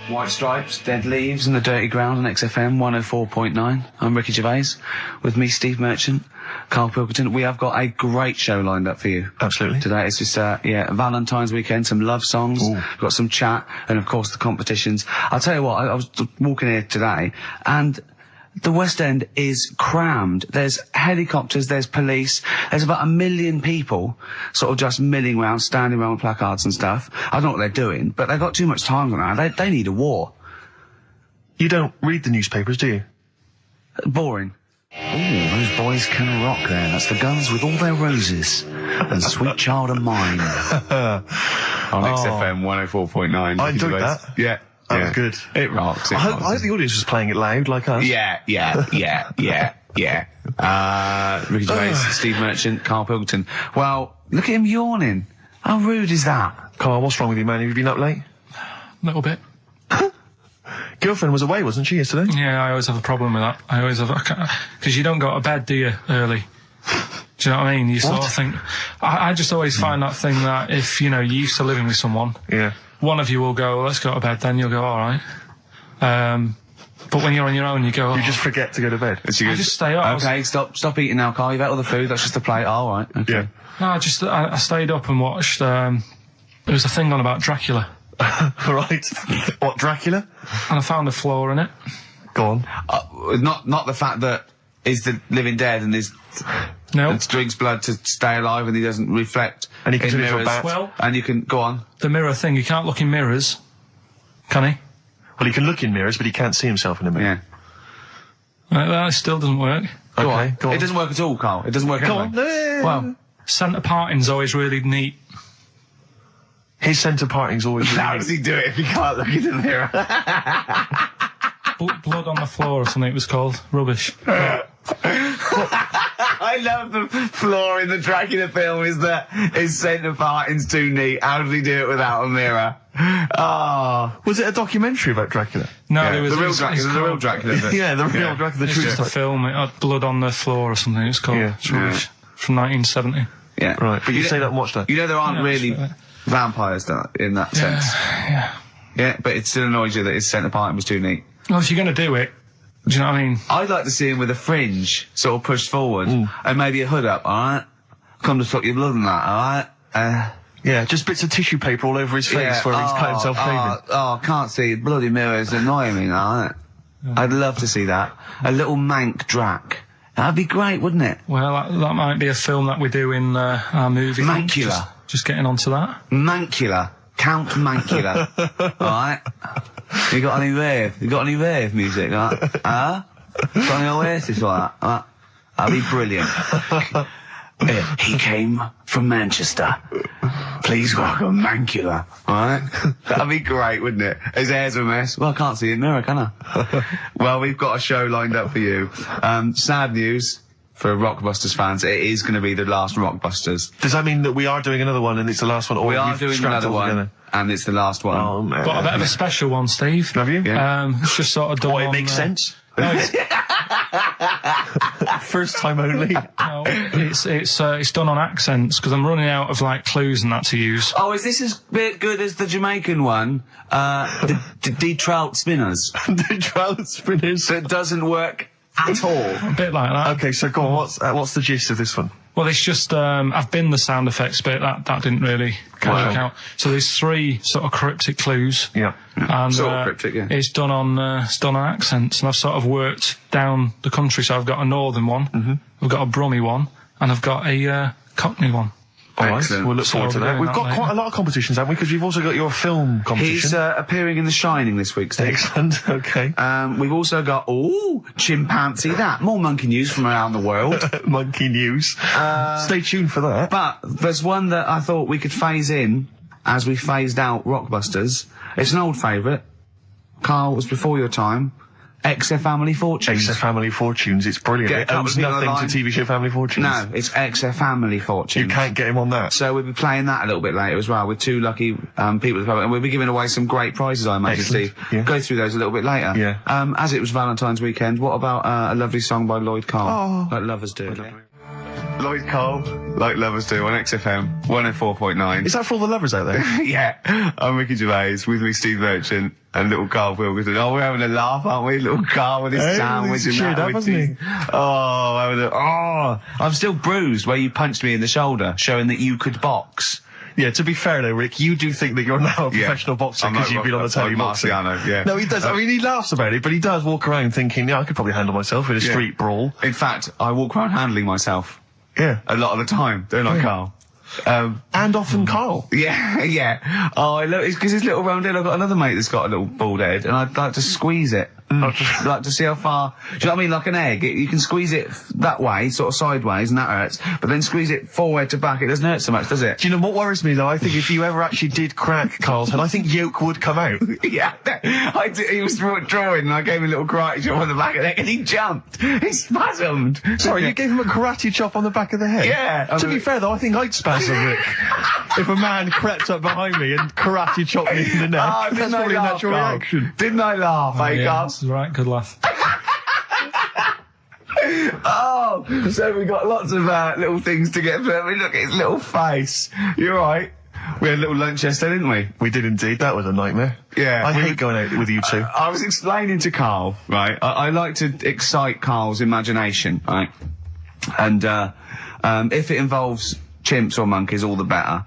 White Stripes, Dead Leaves and the Dirty Ground on XFM 104.9. I'm Ricky Gervais. With me, Steve Merchant, Karl Pilkington. We have got a great show lined up for you. Absolutely. Today it's just, Valentine's weekend, some love songs, Ooh. we've got some chat, and of course the competitions. I'll tell you what, I was walking here today, and the West End is crammed. There's helicopters, there's police, there's about 1 million people sort of just milling around, standing around with placards and stuff. I don't know what they're doing, but they've got too much time on now. They need a war. You don't read the newspapers, do you? Boring. Ooh, those boys can rock there. That's the Guns with All Their Roses and Sweet Child of Mine. On XFM 104.9. I enjoyed that. Yeah. That was good. It rocks. I hope the audience was playing it loud like us. Yeah. Ricky Gervais, Steve Merchant, Karl Pilkington. Well, look at him yawning. How rude is that? Carl, what's wrong with you, man? Have you been up late? A little bit. Girlfriend was away, wasn't she, yesterday? Yeah, I always have a problem with that. I always have, because you don't go to bed, do you, early? Do you know what I mean? You sort of think, I just always find that thing that if, you know, you're used to living with someone, Yeah. one of you will go, let's go to bed, then you'll go, alright. But when you're on your own, you go, You just forget to go to bed. I just stay up. Okay, stop eating now, Carl. You've ate all the food. That's just a plate. All right. Okay. Yeah. No, I stayed up and watched, there was a thing on about Dracula, Right. What, Dracula? and I found a flaw in it. Go on. Not the fact that he's the living dead and No. and drinks blood to stay alive and he doesn't reflect. And he can in turn into a mirrors. bat. Well, And you can go on. the mirror thing, you can't look in mirrors, can he? Well, he can look in mirrors, but he can't see himself in a mirror. Yeah. That still doesn't work. Go Okay, on. go on. It doesn't work at all, Carl. It doesn't work Go anyway. on. Well, Centre parting's always really neat. His centre parting's always... how does he do it if he can't look in the mirror? Blood on the floor or something it was called. Rubbish. I love the flaw in the Dracula film is that his centre parting's too neat. How does he do it without a mirror? Oh. Was it a documentary about Dracula? No, Yeah, it was the real it's Dracula. The real called- Dracula. Yeah, the real Dracula. The It's true just a story. film. It had blood on the floor or something. It's called. Yeah. It's rubbish. From 1970. Yeah. Right, but you know- stayed up and watched that. You know there aren't Yeah, really that's right. vampires in that sense. Yeah. Yeah, but it still annoys you that his centre parting was too neat. Well, if you're going to do it, do you know what I mean? I'd like to see him with a fringe sort of pushed forward and maybe a hood up, alright? Come to suck your blood and that, alright? Yeah, just bits of tissue paper all over his face where he's cut himself shaving. I can't see. Bloody mirrors annoying me, alright? I'd love to see that. A little mank Drac. That'd be great, wouldn't it? Well, that might be a film that we do in our movie. Mancula. Just getting onto that. Mancula. Count Mancula. Alright? You got any rave? You got any rave music? Huh? Got any Oasis like that? That'd be brilliant. He came from Manchester. Please welcome Mancula. Alright? That'd be great, wouldn't it? His hair's a mess. Well, I can't see it in the mirror, can I? Well, we've got a show lined up for you. Sad news for Rockbusters fans. It is going to be the last Rockbusters. Does that mean that we are doing another one and it's the last one? Or We are we've doing strapped another all one, together? and it's the last one. Oh, man. Got a bit of a special one, Steve. Have you? Yeah. It's just sort of done Oh, it on, makes sense. No, it's, First time only. no, it's done on accents because I'm running out of like clues and that to use. Oh, is this as bit good as the Jamaican one? The trout spinners. The trout spinners. That doesn't work at all. A bit like that. Okay, so go on, what's the gist of this one? Well, it's just I've been the sound effects bit that didn't really work out. So there's 3 sort of cryptic clues. Yeah. And Sort of cryptic, yeah. it's done on accents, and I've sort of worked down the country. So I've got a northern one, I've got a Brummie one, and I've got a Cockney one. All right, Excellent. we'll look forward to So that. we're We've doing got that quite a later. lot of competitions, haven't we? Because you've also got your film competition. He's appearing in The Shining this week, Steve. Excellent, okay. We've also got, chimpanzee that. More monkey news from around the world. Monkey news. Stay tuned for that. But there's one that I thought we could phase in as we phased out Rockbusters. It's an old favourite. Carl, it was before your time. XFM Family Fortunes. XFM Family Fortunes, it's brilliant. Get a It couple owns of people nothing online. to TV show Family Fortunes. No, it's XFM Family Fortunes. You can't get him on that. So we'll be playing that a little bit later as well with 2 lucky people at the public, and we'll be giving away some great prizes, I imagine, Excellent. Steve. Yeah. Go through those a little bit later. Yeah. As it was Valentine's weekend, what about a lovely song by Lloyd Carr? Oh. Like lovers do. Lloyd Cole, like lovers do, on XFM 104.9. Is that for all the lovers out there? Yeah, I'm Ricky Gervais, with me Steve Merchant and little Karl Pilkington. Oh, we're having a laugh, aren't we? Little Karl with his sandwich and cheered that. up, hasn't he? I'm still bruised where you punched me in the shoulder, showing that you could box. Yeah, to be fair though, Rick, you do think that you're now a professional boxer because you've been on the telly boxing. Marciano, yeah. No, he does. I mean, he laughs about it, but he does walk around thinking, yeah, I could probably handle myself in a street brawl. In fact, I walk around handling myself. Yeah. A lot of the time, don't I, Karl? And often Karl. Yeah, yeah. Oh, I love it because his little round head. I've got another mate that's got a little bald head, and I'd like to squeeze it. I'd just like to see how far. Do you know what I mean? Like an egg, you can squeeze it that way, sort of sideways, and that hurts. But then squeeze it forward to back, it doesn't hurt so much, does it? Do you know what worries me though? I think if you ever actually did crack Karl's head, I think yolk would come out. Yeah, he was drawing, and I gave him a little karate chop on the back of the neck, and he jumped. He spasmed. Sorry, you gave him a karate chop on the back of the head? Yeah. To be fair though, I think I'd spasm, Rick. If a man crept up behind me and karate chopped me in the neck, that's probably a natural reaction. Didn't I laugh, Karl? That's right, good laugh. Oh, so we got lots of little things to get through. I mean, look at his little face. You're right. We had a little lunch yesterday, didn't we? We did indeed. That was a nightmare. Yeah. I hate going out with you two. I was explaining to Karl, right? I like to excite Karl's imagination, right? And if it involves chimps or monkeys, all the better.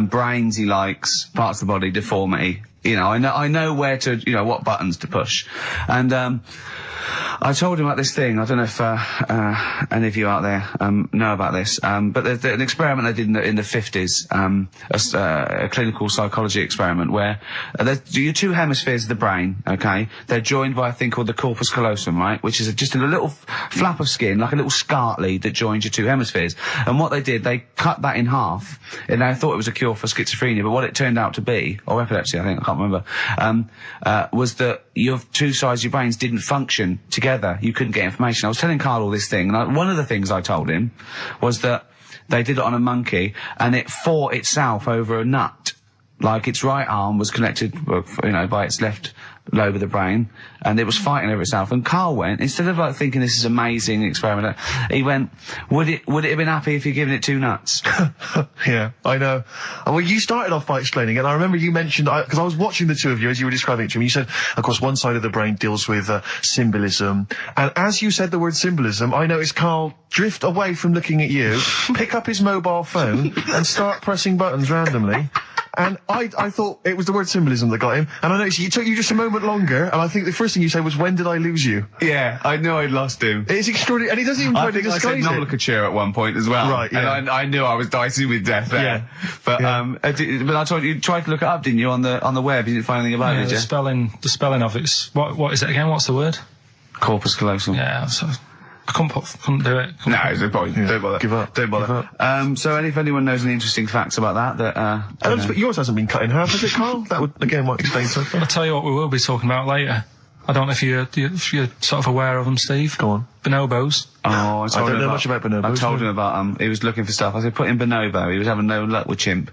Brains he likes, parts of the body, deformity. You know, I know where to, you know, what buttons to push. And I told him about this thing. I don't know if any of you out there know about this, but there's an experiment they did in the 50s, a clinical psychology experiment where your two hemispheres of the brain, okay, they're joined by a thing called the corpus callosum, right, which is just a little flap of skin, like a little scarlet lead that joins your two hemispheres. And what they did, they cut that in half, and they thought it was a cure for schizophrenia, but what it turned out to be, or epilepsy, I think, I can't remember, was that your two sides of your brains didn't function together. You couldn't get information. I was telling Karl all this thing, and one of the things I told him was that they did it on a monkey, and it fought itself over a nut. Like its right arm was connected, you know, by its left lobe of the brain, and it was fighting over itself. And Karl went, instead of like thinking this is amazing experiment, he went, would it have been happy if you'd given it two nuts? Yeah, I know. Well, you started off by explaining it, and I remember you mentioned, because I was watching the two of you as you were describing it to me, you said, of course, one side of the brain deals with symbolism, and as you said the word symbolism, I noticed Karl drift away from looking at you, pick up his mobile phone, and start pressing buttons randomly. And I thought it was the word symbolism that got him. And I noticed it took you just a moment longer, and I think the first thing you said was, when did I lose you? Yeah, I knew I'd lost him. It's extraordinary, and he doesn't even try to disguise it. I think I said nomenclature at one point as well. Right, yeah. And I knew I was dicing with death there. Yeah. But, but I told you tried to look it up, didn't you, on the web? You didn't find anything about it, did you? The spelling of it's, what is it again? What's the word? Corpus callosum. Yeah, so I couldn't do it. No, it's a point. Yeah. Don't bother. Give up. Don't bother. So if anyone knows any interesting facts about that, but yours hasn't been cut in half, has it, Karl? That would, again, might explain something. I'll tell you what we will be talking about later. I don't know if you're sort of aware of them, Steve. Go on. Bonobos. Oh, I don't know much about bonobos. I told him about, he was looking for stuff. I said, put in bonobo. He was having no luck with chimp.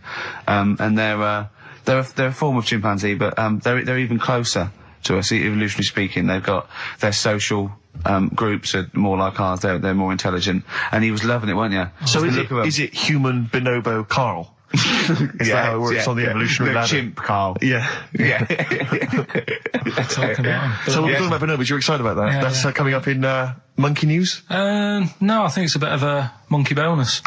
And they're a form of chimpanzee, but, they're even closer to us, evolutionarily speaking. They've got their social groups are more like ours. They're more intelligent, and he was loving it, weren't you? So is it human bonobo Karl? Is that how it works on the evolutionary ladder? Chimp Karl. Yeah. Yeah. Talking about so we're talking about bonobos. You're excited about that? Yeah, That's coming up in monkey news. No, I think it's a bit of a monkey bonus.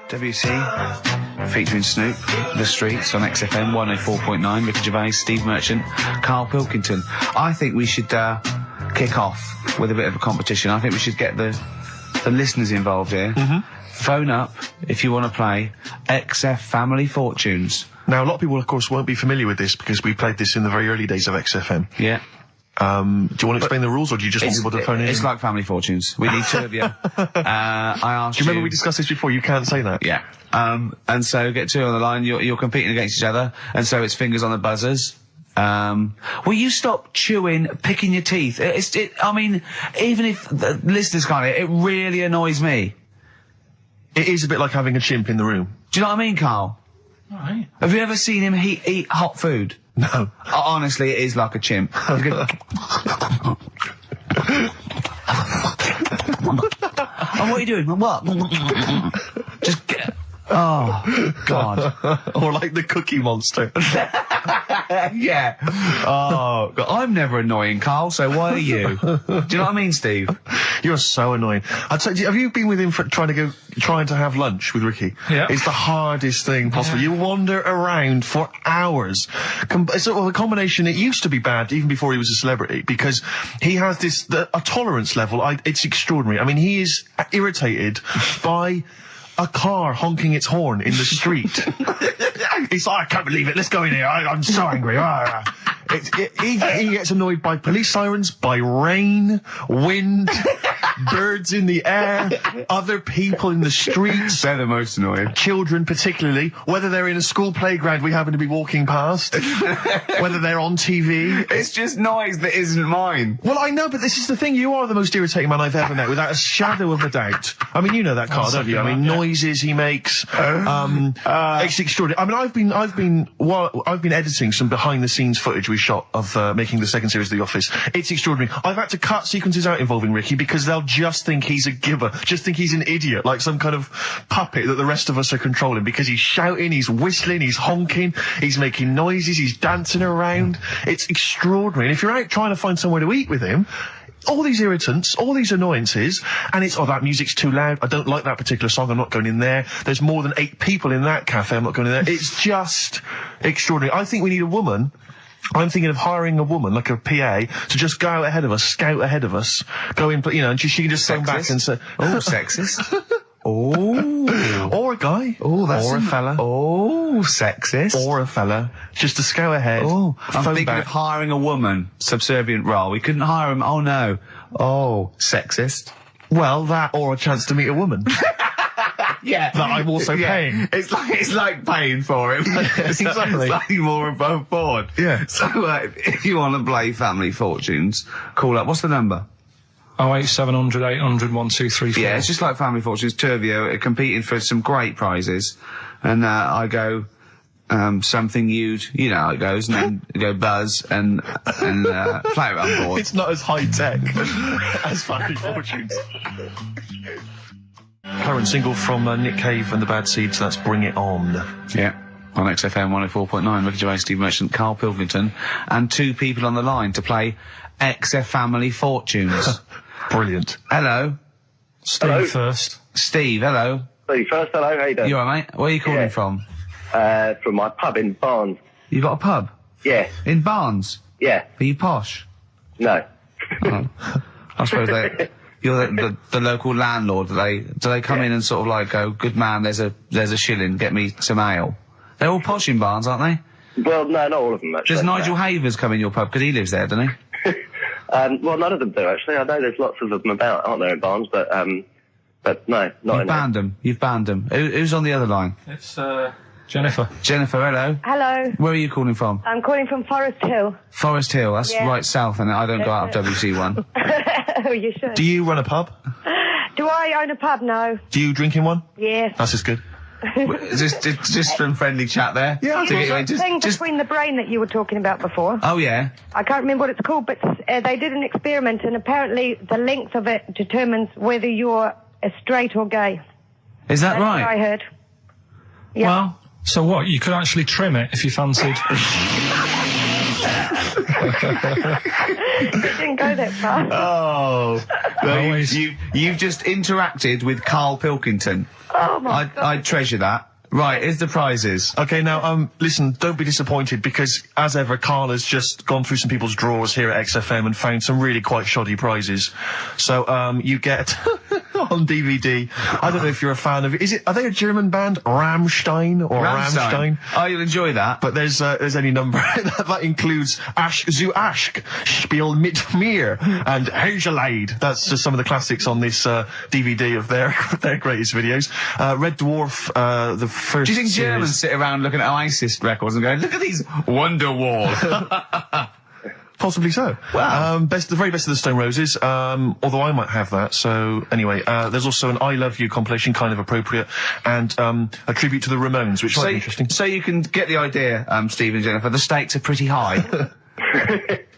WC featuring Snoop, The Streets on XFM 104.9. Ricky Gervais, Steve Merchant, Karl Pilkington. I think we should kick off with a bit of a competition. I think we should get the listeners involved here. Phone up if you want to play XF Family Fortunes. Now, a lot of people, of course, won't be familiar with this because we played this in the very early days of XFM. Yeah. Do you want to explain the rules, or do you just want people to phone in? It's like Family Fortunes. We need two of you. I asked you. Do you remember we discussed this before? You can't say that. Yeah. And so get two on the line. You're competing against each other, and so it's fingers on the buzzers. Will you stop chewing, picking your teeth? I mean, even if the listeners can't hear, it really annoys me. It is a bit like having a chimp in the room. Do you know what I mean, Karl? Right. Have you ever seen him eat hot food? No. Honestly, it is like a chimp. He's going, oh, what are you doing? What? Just get... Oh, God. Or like the Cookie Monster. Yeah. Oh, God. I'm never annoying, Carl, so why are you? Do you know what I mean, Steve? You're so annoying. Have you been with him for trying to have lunch with Ricky? Yeah. It's the hardest thing possible. You wander around for hours. It's a combination. It used to be bad even before he was a celebrity because he has a tolerance level. It's extraordinary. I mean, he is irritated by a car honking its horn in the street. He's like, I can't believe it. Let's go in here. I'm so angry. He gets annoyed by police sirens, by rain, wind, birds in the air, other people in the streets. They're the most annoying. Children particularly, whether they're in a school playground we happen to be walking past, whether they're on TV. It's just noise that isn't mine. Well, I know, but this is the thing. You are the most irritating man I've ever met, without a shadow of a doubt. I mean, you know that, Carl, don't you? I mean, noises he makes. It's extraordinary. I mean, I've been editing some behind-the-scenes footage we shot of making the second series of The Office. It's extraordinary. I've had to cut sequences out involving Ricky because they'll just think he's a gibber, just think he's an idiot, like some kind of puppet that the rest of us are controlling, because he's shouting, he's whistling, he's honking, he's making noises, he's dancing around. It's extraordinary. And if you're out trying to find somewhere to eat with him, all these irritants, all these annoyances, and it's, oh, that music's too loud, I don't like that particular song, I'm not going in there, there's more than 8 people in that cafe, I'm not going in there. It's just extraordinary. I think we need a woman. I'm thinking of hiring a woman, like a PA, to just go out ahead of us, scout ahead of us, go in, you know, and she can just sing back and say, oh, sexist. Oh. Or a guy. Oh, that's or a fella. Oh, sexist. Or a fella. Just to scout ahead. Oh, I'm thinking back. of hiring a woman, subservient role. We couldn't hire him. Oh, no. Oh, sexist. Well, that or a chance to meet a woman. Yeah. That I'm also paying. It's like paying for him. Exactly. It's slightly more above board. Yeah. So, if you want to play Family Fortunes, call up. What's the number? 08700 800 1234. Yeah, it's just like Family Fortunes. Two of you are competing for some great prizes. And, I go, something you know how it goes, and then go buzz and play it on board. It's not as high tech as Family Fortunes. Current single from Nick Cave and the Bad Seeds, that's Bring It On. Yeah. On XFM 104.9, Ricky Gervais, Steve Merchant, Karl Pilkington, and 2 people on the line to play XF Family Fortunes. Brilliant. Hello. Steve Hello. first. Steve, hello. Steve first, hello, how you doing? You alright, mate? Where are you calling Yeah. from? From my pub in Barnes. You got a pub? Yeah, In Barnes? yeah, Are you posh? no. Oh. I suppose you're the local landlord. Do they come in and sort of like go, good man, there's a shilling, get me some ale? They're all posh in Barnes, aren't they? Well, no, not all of them, actually. Does Nigel Havers come in your pub? Because he lives there, doesn't he? Well, none of them do, actually. I know there's lots of them about, aren't there, in Barnes, but no, not You've in banned them. You've banned them. Who's on the other line? It's, Jennifer. Jennifer, hello. Hello, Where are you calling from? I'm calling from Forest Hill. Forest Hill. That's Yeah. right south, and I don't go out of WC1. Oh, you should. Do you run a pub? Do I own a pub? No. Do you drink in one? Yes. That's just good. just from friendly chat there. Yeah, To get you in, That thing between the brain that you were talking about before. Oh yeah. I can't remember what it's called, but they did an experiment, and apparently the length of it determines whether you're straight or gay. Is that That's what I right? heard. Yeah. Well, so what? You could actually trim it if you fancied. It didn't go that far. Oh, well, Always. you've just interacted with Karl Pilkington. Oh my God. I treasure that. Right, here's the prizes. Okay, now, listen, don't be disappointed, because, as ever, Carl has just gone through some people's drawers here at XFM and found some really quite shoddy prizes. So, you get, on DVD, I don't know if you're a fan of it, are they a German band? Rammstein or Rammstein? Oh, you'll enjoy that. But there's any number that includes Asch zu Asch, Spiel mit mir, and Hegelade. That's just some of the classics on this DVD of their greatest videos. Red Dwarf, the first. Do you think series. Germans sit around looking at ISIS records and going, look at these Wonderwall? Possibly so. Wow. The very best of the Stone Roses, although I might have that. So anyway, there's also an I Love You compilation, kind of appropriate, and a tribute to the Ramones, which might be interesting. So you can get the idea, Steve and Jennifer, the stakes are pretty high.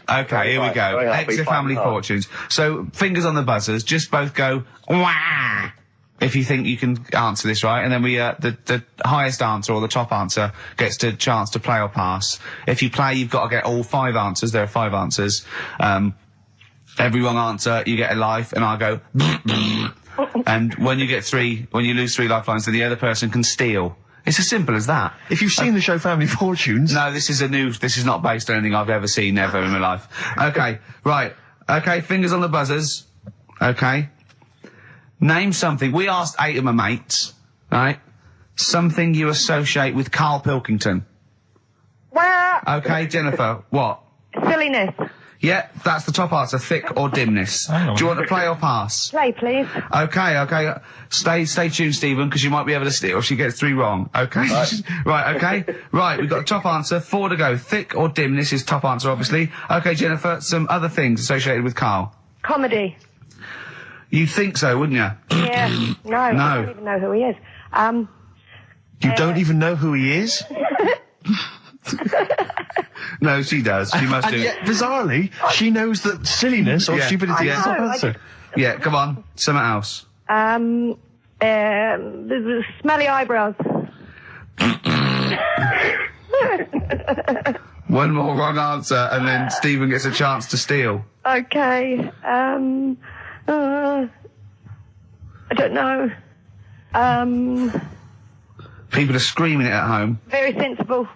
Okay, here we go. Extra Family Fortunes. So, fingers on the buzzers, just both go, wah! If you think you can answer this right, and then we, the highest answer or the top answer gets the chance to play or pass. If you play, you've got to get all 5 answers. There are 5 answers. Every wrong answer, you get a life, and I go, and when you lose 3 lifelines, then the other person can steal. It's as simple as that. If you've seen the show Family Fortunes... No, this is not based on anything I've ever seen ever in my life. Okay, right. Okay, fingers on the buzzers. Okay. Name something. We asked 8 of my mates, right? Something you associate with Karl Pilkington. Okay, Jennifer, what? Silliness. Yeah, that's the top answer. Thick or dimness. Do you want to play or pass? Play, please. Okay. Stay tuned, Stephen, because you might be able to steal if she gets 3 wrong. Okay? Right, okay. Right, we've got the top answer. 4 to go. Thick or dimness is top answer, obviously. Okay, Jennifer, some other things associated with Karl. Comedy. You'd think so, wouldn't you? Yeah. No. I don't even know who he is. You don't even know who he is? No, she does. She must do. And yet, bizarrely, she knows that silliness or stupidity is the top answer. Yeah, come on. Something else. The smelly eyebrows. One more wrong answer, and then Stephen gets a chance to steal. Okay. I don't know. People are screaming it at home. Very sensible.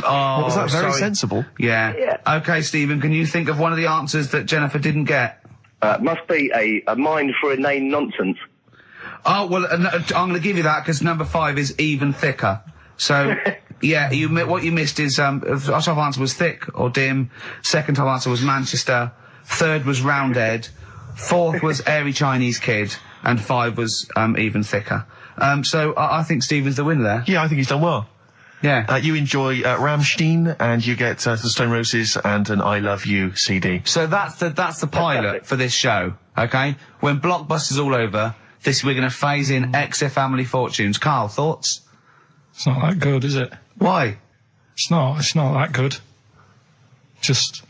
Oh, was that very sorry. sensible? Yeah. Okay, Stephen, can you think of one of the answers that Jennifer didn't get? Must be a mind for inane nonsense. Oh, well, I'm going to give you that because number 5 is even thicker. So, yeah, what you missed is, our top answer was thick or dim. Second top answer was Manchester. Third was Roundhead. 4th was airy Chinese kid. And 5 was, even thicker. So I think Stephen's the winner there. Yeah, I think he's done well. Yeah. You enjoy Rammstein, and you get the Stone Roses and an I Love You CD. So that's the pilot for this show, okay? When Blockbuster's all over, we're going to phase in XF Family Fortunes. Karl, thoughts? It's not that good, is it? Why? It's not that good. Just...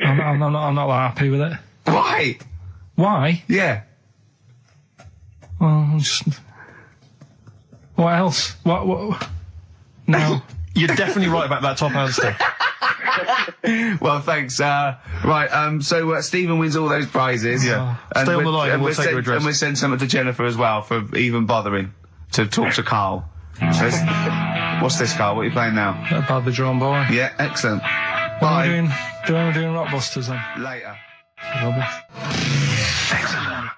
I'm not that happy with it. Why? Why? Yeah. Well, just... What else? What? No. You're definitely right about that top answer. Well, thanks. So Stephen wins all those prizes. Yeah. And Stay on the line and we'll take your address. And we'll send something to Jennifer as well for even bothering to talk to Karl. So what's this, Karl? What are you playing now? About the Drone Boy. Yeah, excellent. What Bye. am I doing Rockbusters then? Later. Rubbish. Excellent.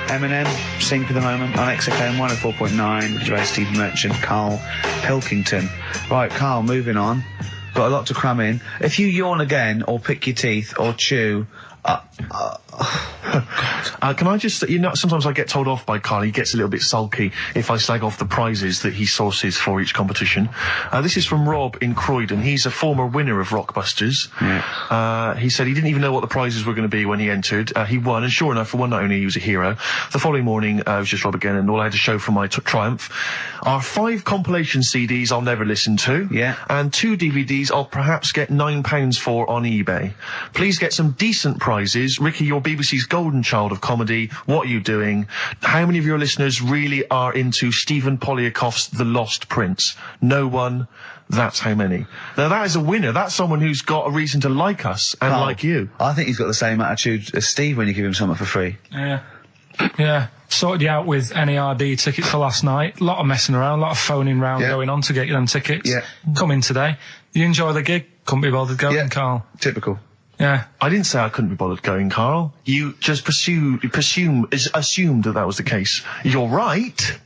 Eminem, Sing for the Moment on XFM 104.9 with Gervais, Steve Merchant, Karl Pilkington. Right, Karl, moving on. Got a lot to cram in. If you yawn again, or pick your teeth, or chew... Can I just, sometimes I get told off by Karl. He gets a little bit sulky if I slag off the prizes that he sources for each competition. This is from Rob in Croydon. He's a former winner of Rockbusters. Yeah. He said he didn't even know what the prizes were going to be when he entered. He won, and sure enough, for one night only, he was a hero. The following morning, it was just Rob again, and all I had to show for my triumph are 5 compilation CDs I'll never listen to. Yeah. And 2 DVDs I'll perhaps get £9 for on eBay. Please get some decent prizes. Ricky, you're BBC's golden child of comedy. What are you doing? How many of your listeners really are into Stephen Polyakoff's The Lost Prince? No one. That's how many. Now that is a winner. That's someone who's got a reason to like us and Karl, like you. I think he's got the same attitude as Steve when you give him something for free. Yeah. Sorted you out with NERD tickets for last night. A lot of messing around, a lot of phoning round going on to get you them tickets. Yeah. Come in today. You enjoy the gig. Couldn't be bothered going, Karl. Typical. Yeah. I didn't say I couldn't be bothered going, Karl. You just assumed that was the case. You're right,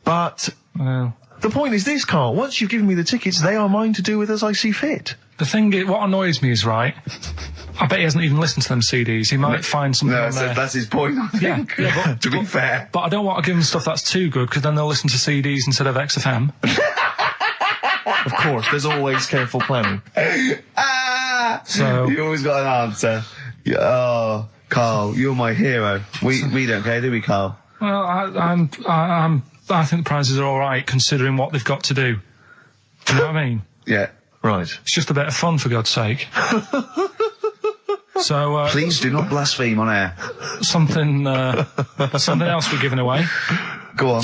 but Well, the point is this, Karl. Once you've given me the tickets, they are mine to do with as I see fit. the thing is, what annoys me is, right, I bet he hasn't even listened to them CDs. He might find something on there. That's his point, I think. Yeah, to be fair. But I don't want to give them stuff that's too good, because then they'll listen to CDs instead of XFM. Of course, there's always careful planning. So You always got an answer. Oh, Carl, you're my hero. We don't care, do we, Carl? well, I think the prizes are all right considering what they've got to do. Do you know what I mean? Yeah. Right. It's just a bit of fun, for God's sake. So Please do not blaspheme on air. something else we're giving away. Go on.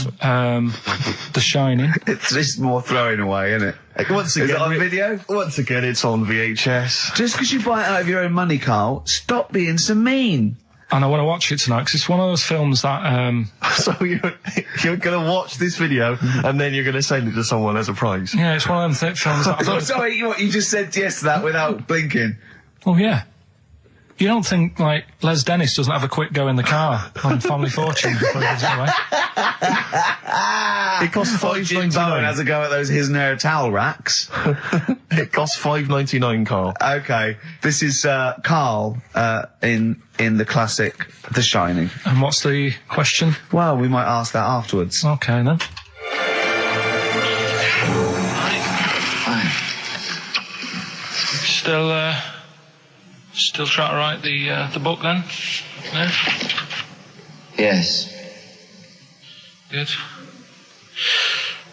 The Shining. It's just more throwing away, isn't it? Once Is again, it on video? Once again, it's on VHS. Just because you buy it out of your own money, Carl, stop being so mean. And I want to watch it tonight because it's one of those films that So you're going to watch this video and then you're going to send it to someone as a prize. yeah, it's one of them films that I'm sorry, you just said yes to that without blinking. oh yeah. You don't think, like, Les Dennis doesn't have a quick go in the car on Family Fortune before he gives it away? It costs Jim Bowen has $5.99. a go at those his and her towel racks. It costs $5.99, Carl. Okay, this is Carl in the classic The Shining. And what's the question? Well, we might ask that afterwards. Okay, then. Still trying to write the book then? Yeah? Yes. Good.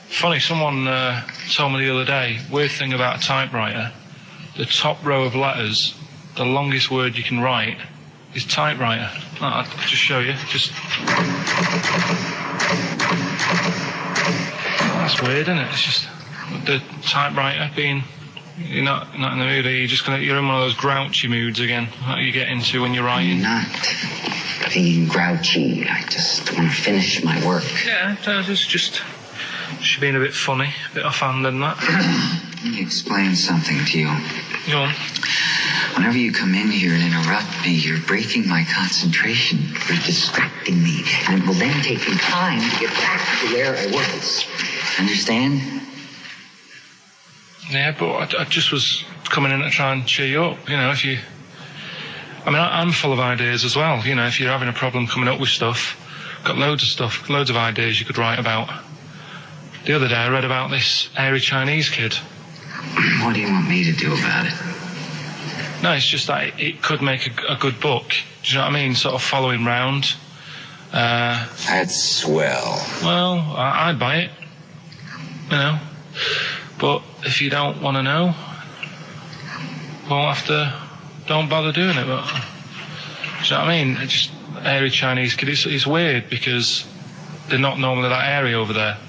Funny, someone told me the other day, weird thing about a typewriter, the top row of letters, the longest word you can write is typewriter. I'll just show you. That's weird, isn't it? It's just the typewriter being... You're not in the mood, are you? You're in one of those grouchy moods again, that you get into when you're writing. Not being grouchy. I just want to finish my work. Yeah, it's just being a bit funny, a bit offhand and that. Let me explain something to you. Go on. Whenever you come in here and interrupt me, you're breaking my concentration. You're distracting me. And it will then take me time to get back to where I was. Understand? Yeah, but I just was coming in to try and cheer you up, you know, if you... I mean, I'm full of ideas as well, you know, if you're having a problem coming up with stuff, got loads of ideas you could write about. The other day I read about this hairy Chinese kid. What do you want me to do about it? No, it's just that it could make a good book, do you know what I mean, sort of following round. That's swell. Well, I'd buy it, you know. But if you don't want to know, don't bother doing it. But, do you know what I mean? It's just hairy Chinese kid. It's weird because they're not normally that hairy over there.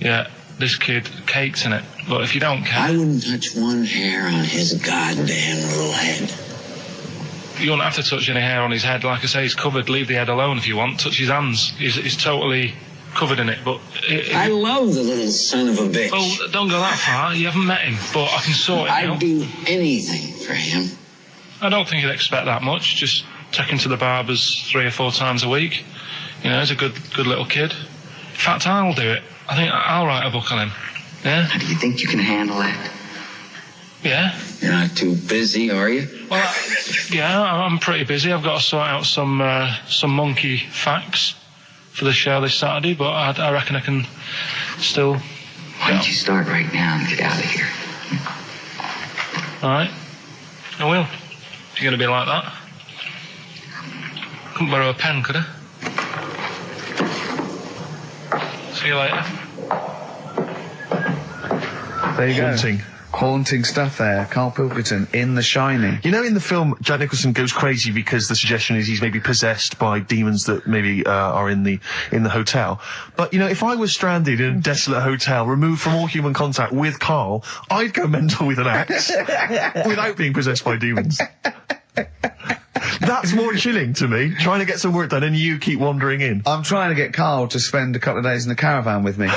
Yeah, this kid cakes in it. But if you don't care... I wouldn't touch one hair on his goddamn little head. You won't have to touch any hair on his head. Like I say, he's covered. Leave the head alone if you want. Touch his hands. He's totally... covered in it, but... I love the little son of a bitch. Well, don't go that far. You haven't met him, but I can sort it out. I'd do anything for him. I don't think he'd expect that much. Just take him to the barbers 3 or 4 times a week. You know, he's a good little kid. In fact, I'll do it. I think I'll write a book on him. Yeah? Do you think you can handle that? Yeah? You're not too busy, are you? Well, yeah, I'm pretty busy. I've got to sort out some monkey facts for the show this Saturday, but I reckon I can still... Why don't you start right now and get out of here? Alright. I will. If you're going to be like that. Couldn't borrow a pen, could I? See you later. There you Haunting. go. Haunting stuff there. Karl Pilkington in The Shining. You know, in the film, Jack Nicholson goes crazy because the suggestion is he's maybe possessed by demons that maybe are in the hotel. But, you know, if I was stranded in a desolate hotel, removed from all human contact with Karl, I'd go mental with an axe without being possessed by demons. That's more chilling to me, trying to get some work done and you keep wandering in. I'm trying to get Karl to spend a couple of days in the caravan with me,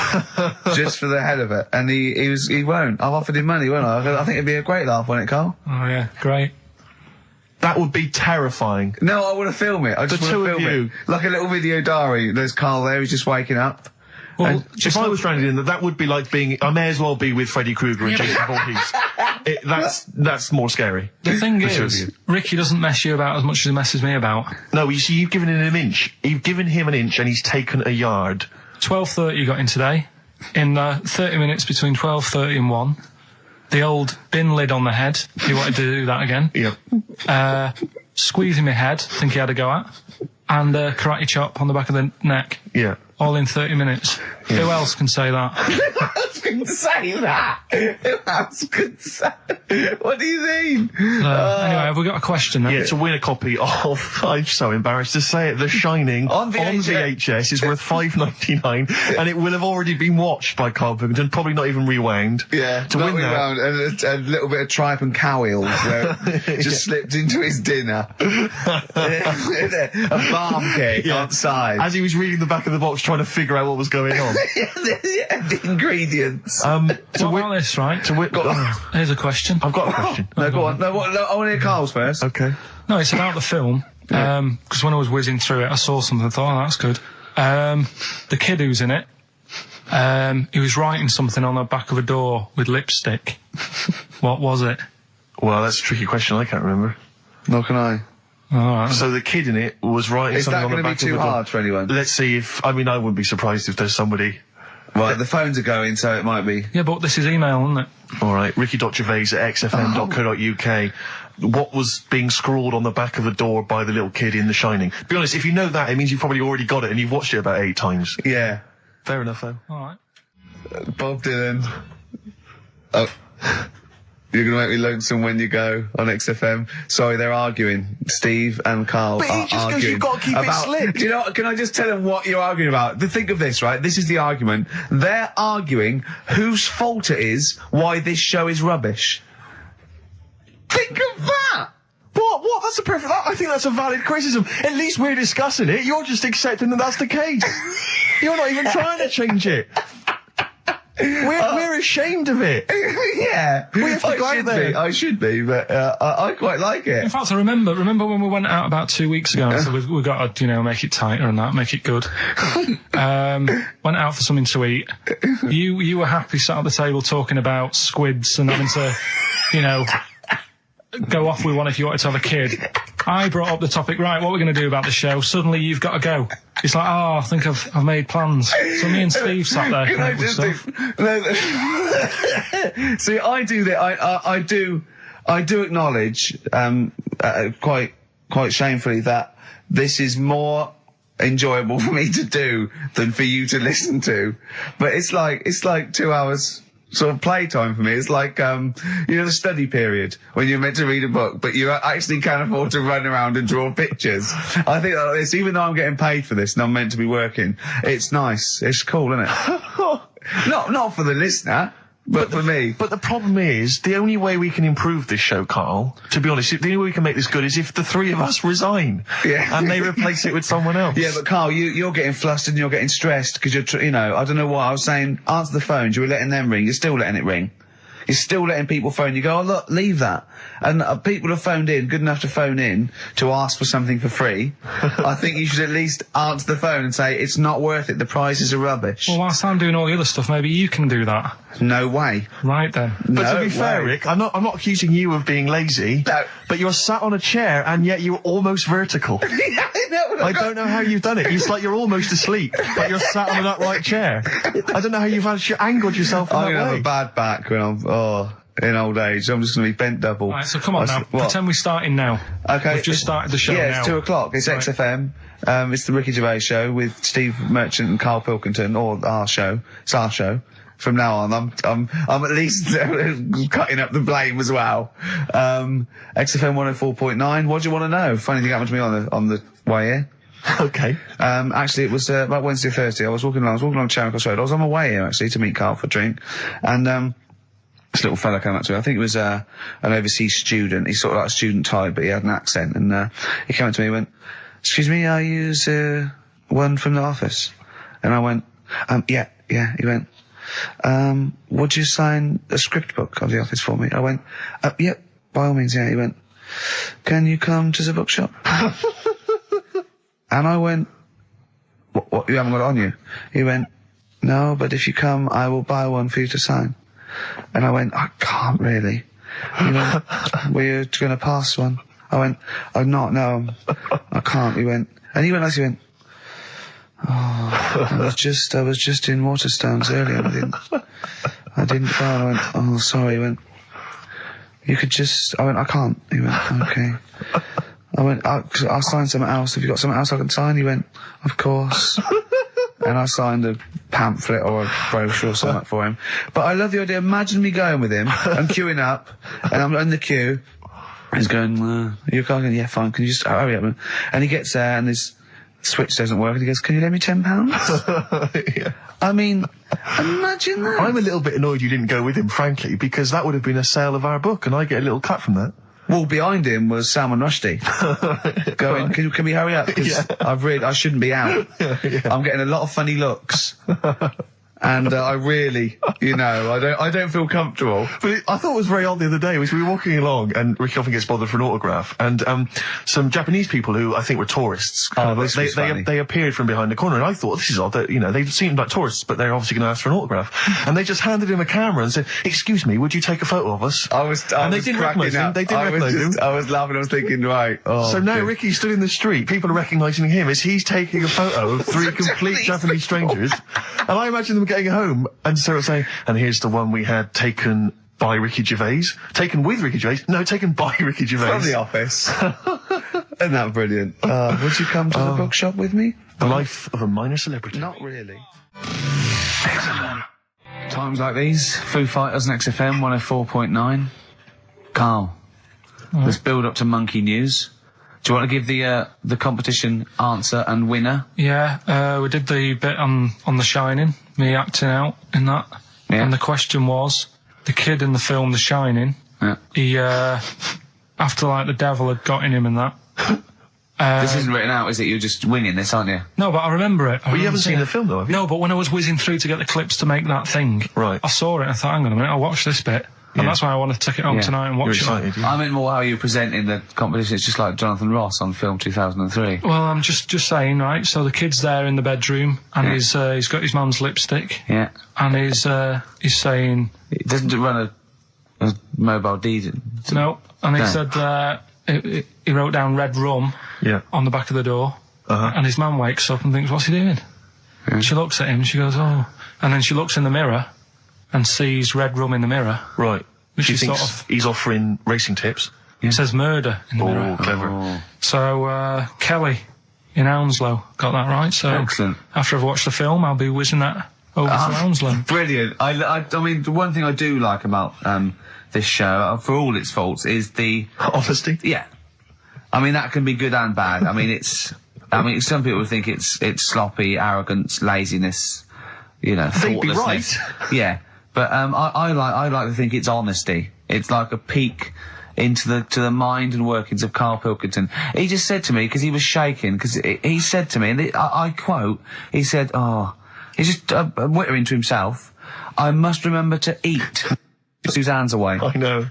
just for the head of it, and he won't. I've offered him money, won't I? I think it'd be a great laugh, wouldn't it, Karl? Oh, yeah, great. That would be terrifying. No, I want to film it. I just want to film it. Like a little video diary. There's Karl there, he's just waking up. Well, If I was stranded in that would be like being... I may as well be with Freddy Krueger and Jason Voorhees. That's more scary. The thing The two is, of you. Ricky doesn't mess you about as much as he messes me about. No, you see, you've given him an inch. You've given him an inch and he's taken a yard. 12:30 you got in today. in 30 minutes between 12:30 and 1. The old bin lid on the head. He wanted to do that again. Yep. Squeezing my head. Think he had a go at. And karate chop on the back of the neck. Yeah. All in 30 minutes. Yeah. Who else can say that? Who else can say that? Who else can say? What do you mean? Anyway, have we got a question then? Yeah, to win a copy of, I'm so embarrassed to say it, The Shining On VHS is worth $5.99, and it will have already been watched by Karl Pilkington, probably not even rewound. Yeah, to win that. Round, and a little bit of tripe and cow eels where it just slipped into his dinner. A barm cake outside. As he was reading the back of the box trying to figure out what was going on. The ingredients. What about this, right? Here's a question. I've got a question. No, go on. No, I want to hear Carl's first. Okay. No, it's about the film. Because when I was whizzing through it, I saw something and thought, oh, that's good. The kid who's in it, he was writing something on the back of a door with lipstick. What was it? Well, that's a tricky question. I can't remember. Nor can I. Alright. So the kid in it was writing something on the back of the door. Is that going to be too hard for anyone? Let's see if... I mean, I wouldn't be surprised if there's somebody... Right, the phones are going, so it might be. Yeah, but this is email, isn't it? All right, Ricky.Gervais at xfm.co.uk. What was being scrawled on the back of the door by the little kid in The Shining? Be honest, if you know that, it means you've probably already got it and you've watched it about 8 times. Yeah. Fair enough, though. All right. Bob Dylan. Oh. You're going to make me lonesome when you go on XFM. Sorry, they're arguing. Steve and Karl But are he just goes, arguing you've got to keep it slick. Do you know what? Can I just tell them what you're arguing about? Think of this, right? This is the argument. They're arguing whose fault it is why this show is rubbish. Think of that! What? That's a perfect... I think that's a valid criticism. At least we're discussing it. You're just accepting that that's the case. You're not even trying to change it. We're ashamed of it. Yeah. We have to go out there. I should be, but I quite like it. In fact, I remember when we went out about 2 weeks ago and said we've got to, make it tighter and that, make it good. Went out for something to eat. You were happy sat at the table talking about squids and having to, go off with one if you wanted to have a kid. I brought up the topic, right, what we're going to do about the show. Suddenly you've got to go. It's like, I think I've made plans. So me and Steve sat there. Can I just see, I do that. I do acknowledge, quite shamefully, that this is more enjoyable for me to do than for you to listen to. But it's like 2 hours sort of playtime for me. It's like, the study period when you're meant to read a book, but you actually can't afford to run around and draw pictures. I think that this, even though I'm getting paid for this and I'm meant to be working, it's nice. It's cool, isn't it? Not for the listener, but for me. But the problem is, the only way we can improve this show, Karl, to be honest, the only way we can make this good is if the three of us resign. Yeah. And they replace it with someone else. Yeah, but Karl, you're getting flustered and you're getting stressed because I don't know what I was saying. Answer the phones. You were letting them ring. You're still letting it ring. You're still letting people phone. You go, oh, look, leave that. And people have phoned in, good enough to phone in to ask for something for free. I think you should at least answer the phone and say, it's not worth it. The prizes are rubbish. Well, whilst I'm doing all the other stuff, maybe you can do that. No way. Right then. But to be fair, Rick, I'm not accusing you of being lazy. No. But you're sat on a chair and yet you're almost vertical. I don't know how you've done it. It's like you're almost asleep, but you're sat on an upright chair. I don't know how you've angled yourself in that way. I'm going to have a bad back when I'm, in old age. I'm just going to be bent double. Right, so come on now. What? Pretend we're starting now. Okay. We've just started the show now. Yeah, it's 2:00. It's right. XFM. It's the Ricky Gervais show with Steve Merchant and Karl Pilkington, or our show. It's our show. From now on, I'm at least cutting up the blame as well. XFM 104.9. What do you want to know? Funny thing happened to me on the way here. Okay. Actually, it was about Wednesday or Thursday. I was walking along Charing Cross Road. I was on my way here actually to meet Karl for a drink, and this little fella came up to me. I think it was an overseas student. He's sort of like a student type, but he had an accent, and he came up to me and went, "Excuse me, are you one from the office?" And I went, yeah. He went, would you sign a script book of the office for me? I went, yep, by all means, yeah. He went, can you come to the bookshop? And I went, what, you haven't got it on you? He went, no, but if you come, I will buy one for you to sign. And I went, I can't really. He went, were you going to pass one? I went, I'm not, no, I can't. He went, oh. I was just in Waterstones earlier. I didn't go. I went, oh, sorry. He went, you could just, I went, I can't. He went, okay. I went, I'll sign something else. Have you got something else I can sign? He went, of course. And I signed a pamphlet or a brochure or something for him. But I love the idea. Imagine me going with him. I'm queuing up, and I'm in the queue. He's going, you're going, yeah, fine. Can you just hurry up? And he gets there, and his switch doesn't work, and he goes, can you lend me £10? Yeah. I mean, imagine that. I'm a little bit annoyed you didn't go with him, frankly, because that would have been a sale of our book, and I get a little cut from that. Well, behind him was Salman Rushdie going, can we hurry up? Because I shouldn't be out. I'm getting a lot of funny looks. And I really, I don't feel comfortable. But I thought it was very odd the other day. We were walking along, and Ricky often gets bothered for an autograph, and some Japanese people who I think were tourists, they appeared from behind the corner, and I thought, this is odd. That, they seemed like tourists, but they're obviously going to ask for an autograph. And they just handed him a camera and said, "Excuse me, would you take a photo of us?" They didn't recognise him. They didn't recognise him. I was laughing. I was thinking, right. Oh, so now Ricky stood in the street. People are recognising him as he's taking a photo of three complete Japanese strangers, and I imagine them getting home and sort of saying, and here's the one we had taken by Ricky Gervais. Taken with Ricky Gervais? No, taken by Ricky Gervais. From the office. Isn't that brilliant? Would you come to the bookshop with me? The life of a minor celebrity. Not really. Times like these, Foo Fighters and XFM 104.9. Karl, let's build up to Monkey News. Do you want to give the competition answer and winner? Yeah, we did the bit on The Shining, me acting out in that. Yeah. And the question was, the kid in the film The Shining, he, after the devil had got in him and that. This isn't written out, is it? You're just winging this, aren't you? No, but I remember it. But you haven't seen the film, though, have you? No, but when I was whizzing through to get the clips to make that thing, right, I saw it and I thought, hang on a minute, I'll watch this bit. And that's why I want to take it home tonight and watch it. I mean more how you're presenting the competition. It's just like Jonathan Ross on film 2003. Well, I'm just saying, right, so the kid's there in the bedroom, and he's got his mum's lipstick. Yeah. And he's saying... He doesn't run a mobile deed. No. And he said, he wrote down red rum on the back of the door. And his mum wakes up and thinks, what's he doing? Yeah. She looks at him, she goes, oh. And then she looks in the mirror and sees red rum in the mirror. Right. She thinks he's offering racing tips. It says murder in the mirror. Oh, clever. So, Kelly in Hounslow got that right. So excellent. After I've watched the film, I'll be whizzing that over to Hounslow. Brilliant. I mean, the one thing I do like about this show, for all its faults, is the honesty. Yeah. I mean, that can be good and bad. I mean, some people think it's sloppy, arrogance, laziness, thoughtlessness. They'd be right. Yeah. But I like to think it's honesty. It's like a peek into the mind and workings of Karl Pilkington. He just said to me, because he was shaking, because he said to me, and I quote, he said, he's just whittering to himself, I must remember to eat. Suzanne's away. I know.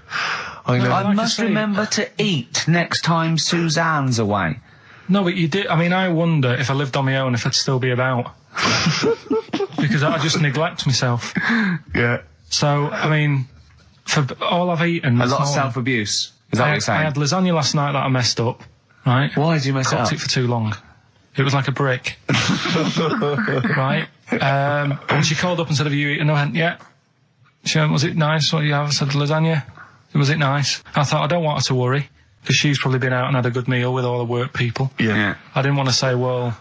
I must remember to eat next time Suzanne's away. No, but you did. I mean, I wonder if I lived on my own if I'd still be about. Because I just neglect myself. Yeah. So, I mean, for all I've eaten... A lot of self-abuse. Is that what you're saying? I had lasagna last night that I messed up, right? Why did you mess it up? Cooked it for too long. It was like a brick. Right? And she called up and said, have you eaten? I went, yeah. She went, was it nice? What do you have? I said, lasagna. Was it nice? I thought, I don't want her to worry, because she's probably been out and had a good meal with all the work people. Yeah. I didn't want to say, well...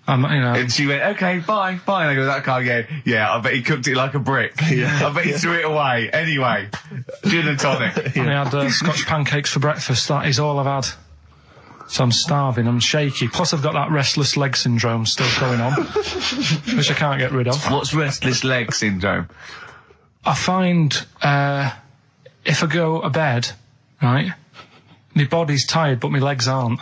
And she went, okay, bye. And I go, that guy again. Yeah, I bet he cooked it like a brick. I bet he threw it away. Anyway, gin and tonic. And I had Scotch pancakes for breakfast. That is all I've had. So I'm starving, I'm shaky. Plus I've got that restless leg syndrome still going on, which I can't get rid of. What's restless leg syndrome? I find, if I go to bed, right, my body's tired, but my legs aren't.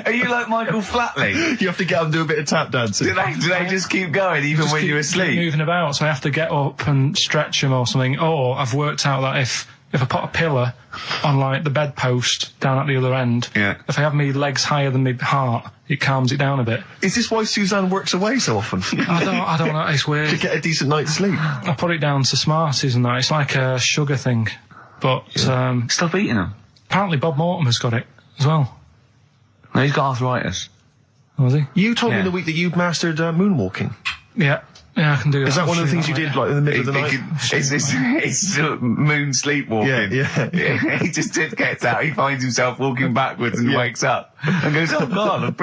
Are you like Michael Flatley? You have to get up and do a bit of tap dancing. Do they just keep going even when you're asleep? Moving about, so I have to get up and stretch them or something. Or I've worked out that if I put a pillar on like the bedpost down at the other end, if I have my legs higher than my heart, it calms it down a bit. Is this why Suzanne works away so often? I don't know. It's weird. To get a decent night's sleep. I put it down to Smarties and that. It's like a sugar thing. But stop eating them. Apparently Bob Mortimer's got it as well. No, he's got arthritis. Was he? You told me Yeah. the week that you'd mastered moonwalking. Yeah, I can do that. Is that one of the things you did, like, in the middle of the night? It's moon sleepwalking. Yeah. He just gets out, he finds himself walking backwards and wakes up and goes, oh God, I'm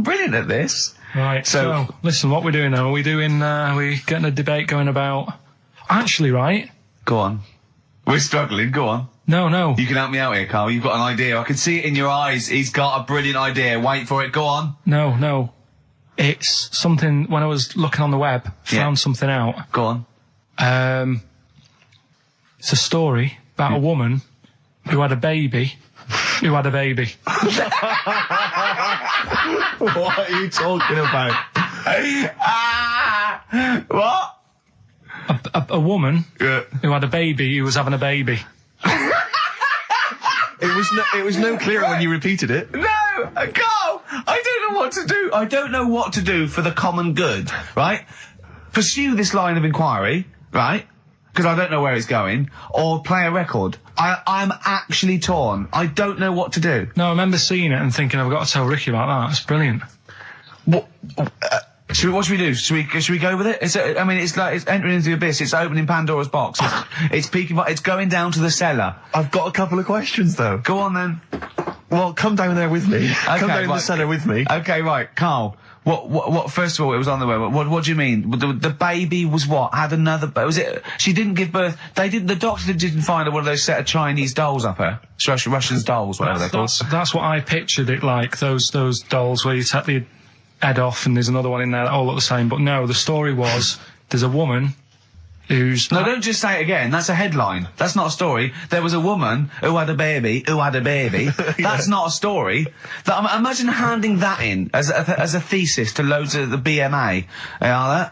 brilliant at this. Right, so listen, what we're doing now, we're getting a debate going about... Actually, right? Go on. We're struggling, go on. No. You can help me out here, Carl, you've got an idea. I can see it in your eyes, he's got a brilliant idea. Wait for it, go on. No. It's something, when I was looking on the web, found something out. Go on. It's a story about a woman who had a baby. What are you talking about? What? A woman who had a baby who was having a baby. It was no clearer when you repeated it. No, Carl, I don't know what to do. I don't know what to do for the common good, right? Pursue this line of inquiry, right? Because I don't know where it's going, or play a record. I'm actually torn. I don't know what to do. No, I remember seeing it and thinking, I've got to tell Ricky about that. It's brilliant. What should we do? Should we go with it? It's entering into the abyss. It's opening Pandora's box. It's peeking. It's going down to the cellar. I've got a couple of questions, though. Go on then. Well, come down there with me. Come down the cellar with me. Okay, right, Carl. What? First of all, it was on the web. What do you mean? The baby was what? Had another? Was it? She didn't give birth. They didn't. The doctor didn't find her one of those set of Chinese dolls up her. Russian dolls, whatever they're called. That's what I pictured it like. Those dolls where you take the head off and there's another one in there that all look the same. But no, the story was there's a woman who's... No, don't just say it again. That's a headline. That's not a story. There was a woman who had a baby who had a baby. That's not a story. Imagine handing that in as a thesis to loads of the BMA.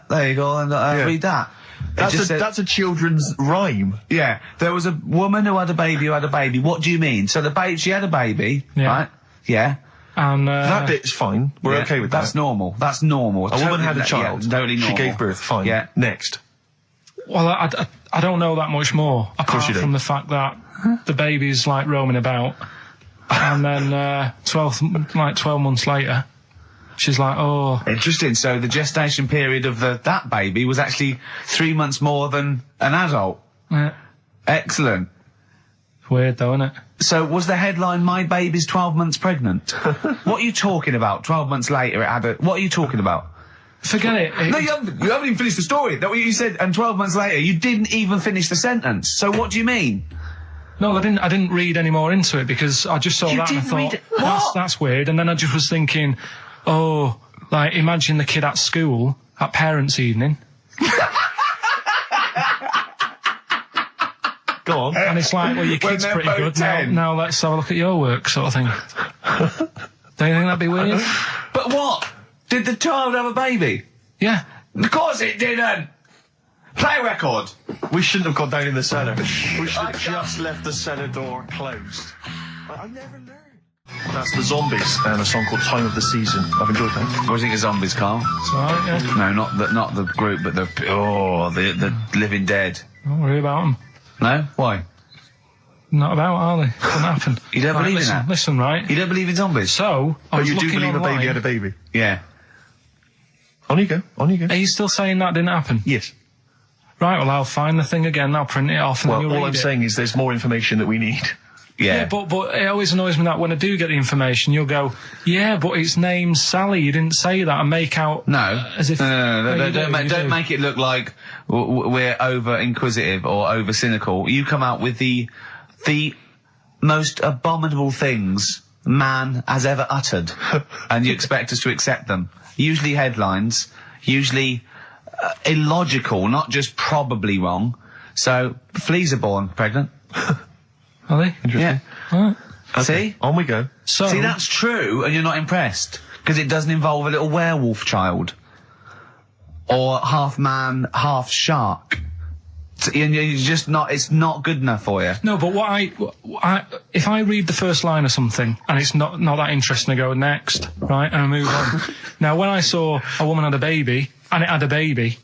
There you go, and read that. That's a children's rhyme. Yeah, there was a woman who had a baby who had a baby. What do you mean? So she had a baby, right? Yeah. And that bit's fine. We're okay with that. That's normal. That's normal. A woman had a child. Yeah, totally normal. She gave birth. Fine. Yeah. Next. Well, I don't know that much more, apart you don't. from the fact that the baby's like roaming about, and then 12 months later, she's like, oh. Interesting. So the gestation period of that baby was actually 3 months more than an adult. Yeah. Excellent. Weird though, isn't it? So was the headline, "My baby's 12 months pregnant"? What are you talking about? 12 months later, it had a... What are you talking about? Forget it. No, you haven't even finished the story. That's what you said. And 12 months later, you didn't even finish the sentence. So what do you mean? No, I didn't read any more into it because I just saw that and I thought, that's weird. And then I just was thinking, oh, like, imagine the kid at school at parents' evening. Go on. And it's like, well, your kid's pretty good. Now let's have a look at your work, sort of thing. Don't you think that'd be weird? But what? Did the child have a baby? Yeah. Of course it didn't! Play a record! We shouldn't have gone down in the cellar. We should have just left the cellar door closed. I never learned. That's the Zombies and a song called Time of the Season. I've enjoyed that. What do you think of Zombies, Carl? It's alright, yeah. No, not the group, but the Living Dead. Don't worry about them. No? Why? Not about, are they? Doesn't happen. You don't believe in that? Listen, right? You don't believe in zombies? So, I But was you do looking believe online. a baby had a baby? Yeah. On you go. On you go. Are you still saying that didn't happen? Yes. Right, well, I'll find the thing again, I'll print it off and Well, then you'll all read I'm it. saying is there's more information that we need. Yeah. But it always annoys me that when I do get the information, you'll go, yeah, but its name's Sally, you didn't say that, and make out... No. As if... No, you don't do. make it look like we're over-inquisitive or over-cynical. You come out with the most abominable things man has ever uttered, and you expect us to accept them. Usually headlines, usually illogical, not just probably wrong. So, fleas are born pregnant. Are they? Yeah. Right. Okay. See? On we go. So... See, that's true, and you're not impressed. Because it doesn't involve a little werewolf child. Or half man, half shark. And you're just not, it's not good enough for you. No, but if I read the first line of something and it's not that interesting, I go next, right, and I move on. Now, when I saw a woman had a baby, and it had a baby,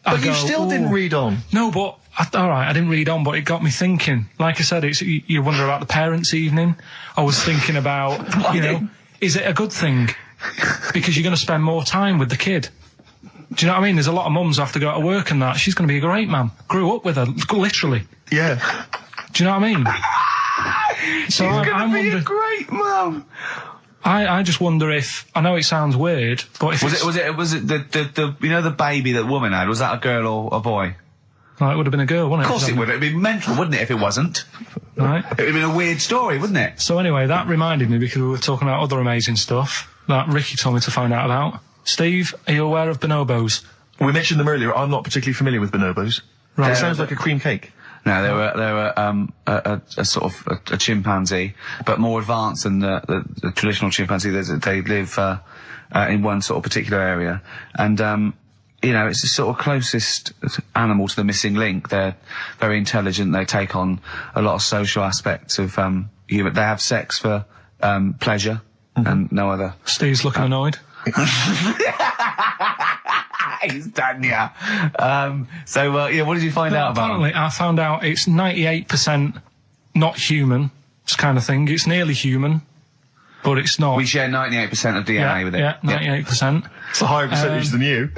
But you still didn't read on. No, but, alright, I didn't read on, but it got me thinking. Like I said, you wonder about the parents' evening. I was thinking about, is it a good thing because you're going to spend more time with the kid. Do you know what I mean? There's a lot of mums who have to go to work and that. She's going to be a great mum. Grew up with her, literally. Yeah. Do you know what I mean? So She's going to be a great mum. I just wonder if, I know it sounds weird, but if was it the you know, the baby that woman had, was that a girl or a boy? It would have been a girl, wouldn't it? Of course it would. It'd be mental, wouldn't it, if it wasn't? Right. It would have been a weird story, wouldn't it? So anyway, that reminded me, because we were talking about other amazing stuff that Ricky told me to find out about. Steve, are you aware of bonobos? We mentioned them earlier. I'm not particularly familiar with bonobos. Right. It sounds like a cream cake. No, they were a sort of a chimpanzee, but more advanced than the traditional chimpanzee. They live in one sort of particular area, and you know, it's the sort of closest animal to the missing link. They're very intelligent. They take on a lot of social aspects of human. They have sex for pleasure and no other. Steve's looking annoyed. He's done, yeah. Yeah, what did you find out about them? Apparently, I found out it's 98% not human, this kind of thing. It's nearly human, but it's not. We share 98% of DNA with it. Yeah, 98%. It's a higher percentage than you.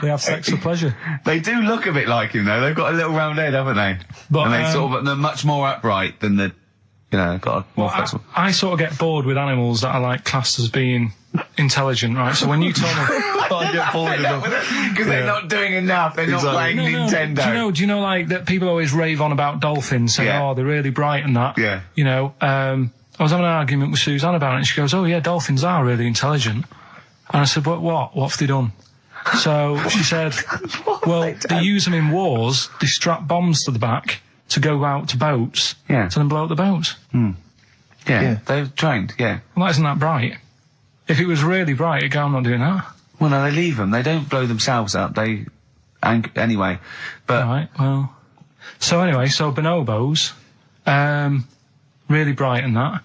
They have sex for pleasure. They do look a bit like him, though. They've got a little round head, haven't they? But, and they're much more upright than the, you know, got a more flexible. I sort of get bored with animals that are like classed as being intelligent, right? So when you told me, I get bored with them because they're not doing enough. They're not playing Nintendo. Do you know like that people always rave on about dolphins, saying, oh, they're really bright and that. Yeah. You know, I was having an argument with Suzanne about it, and she goes, oh yeah, dolphins are really intelligent. And I said, but what? What have they done? So she said, well, they use them in wars. They strap bombs to the back to go out to boats, to then blow up the boats. Yeah, they're trained. Yeah. Well, that isn't that bright. If it was really bright, it'd go, I'm not doing that. Well, no, they leave them. They don't blow themselves up. Anyway, but right. Well, so anyway, so bonobos, really bright and that.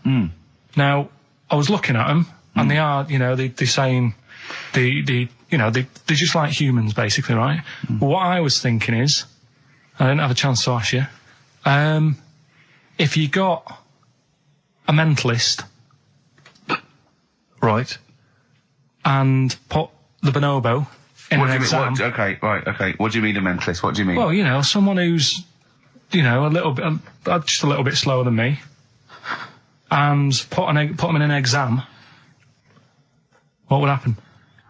Now, I was looking at them, and they are, you know, they're saying they're just like humans, basically, right? But what I was thinking is, I didn't have a chance to ask you, if you got a mentalist, right, and put the bonobo in an exam. Okay. What do you mean a mentalist? What do you mean? Well, you know, someone who's, you know, a little bit, just a little bit slower than me, and put them in an exam. What would happen?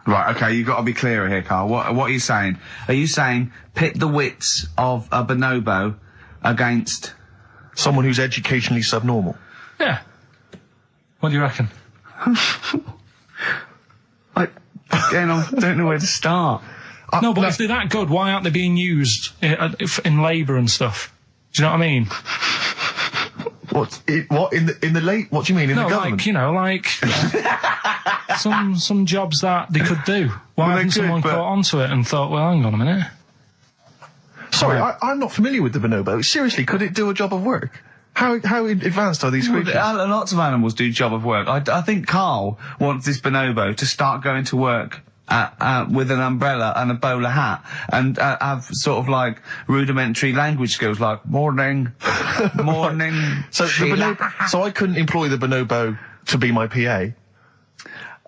Right, okay, you've got to be clearer here, Karl. What are you saying? Are you saying pit the wits of a bonobo against someone who's educationally subnormal? Yeah. What do you reckon? I don't know where to start. No, but if they're that good, why aren't they being used in labour and stuff? Do you know what I mean? What in the late? What do you mean in the government? Like, you know, like some jobs that they could do. Why hasn't someone caught onto it and thought, well, hang on a minute? Sorry, I'm not familiar with the bonobo. Seriously, could it do a job of work? How advanced are these creatures? Lots of animals do job of work. I think Karl wants this bonobo to start going to work with an umbrella and a bowler hat and have sort of like rudimentary language skills like morning. So I couldn't employ the bonobo to be my PA.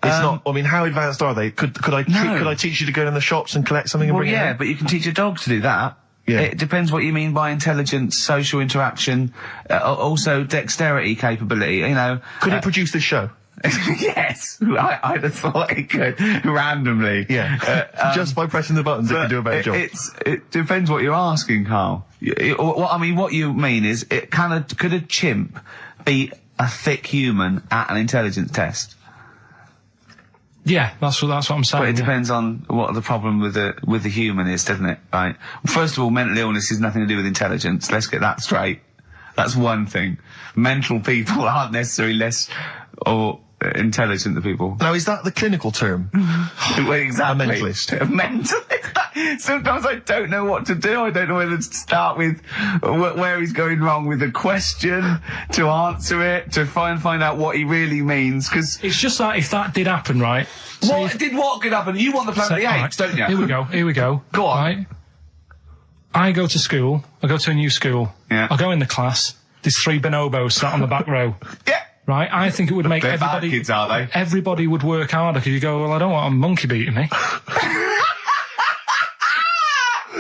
It's not. I mean, how advanced are they? Could I teach you to go in the shops and collect something and bring it in? But you can teach a dog to do that. Yeah. It depends what you mean by intelligence, social interaction, also dexterity capability, you know. Could it produce this show? Yes, I'd have thought it could, randomly. Yeah, just by pressing the buttons it could do a better job. It depends what you're asking, Karl. What you mean is, could a chimp beat a thick human at an intelligence test? Yeah, that's what I'm saying. But it depends on what the problem with the human is, doesn't it? Right. First of all, mental illness has nothing to do with intelligence. Let's get that straight. That's one thing. Mental people aren't necessarily less or intelligent than people. Now, is that the clinical term? Well, exactly. A mentalist. A mentalist. Sometimes I don't know what to do. I don't know whether to start with where he's going wrong with the question, to answer it, to find out what he really means, because it's just that if that did happen, right? What could happen? You want the Planet of the Apes, don't you? Here we go. Go on. Right? I go to school. I go to a new school. Yeah. I go in the class. There's 3 bonobos sat on the back row. Yeah. right? I think it would make They're everybody... bad kids, are they? Everybody would work harder because you go, well, I don't want a monkey beating me.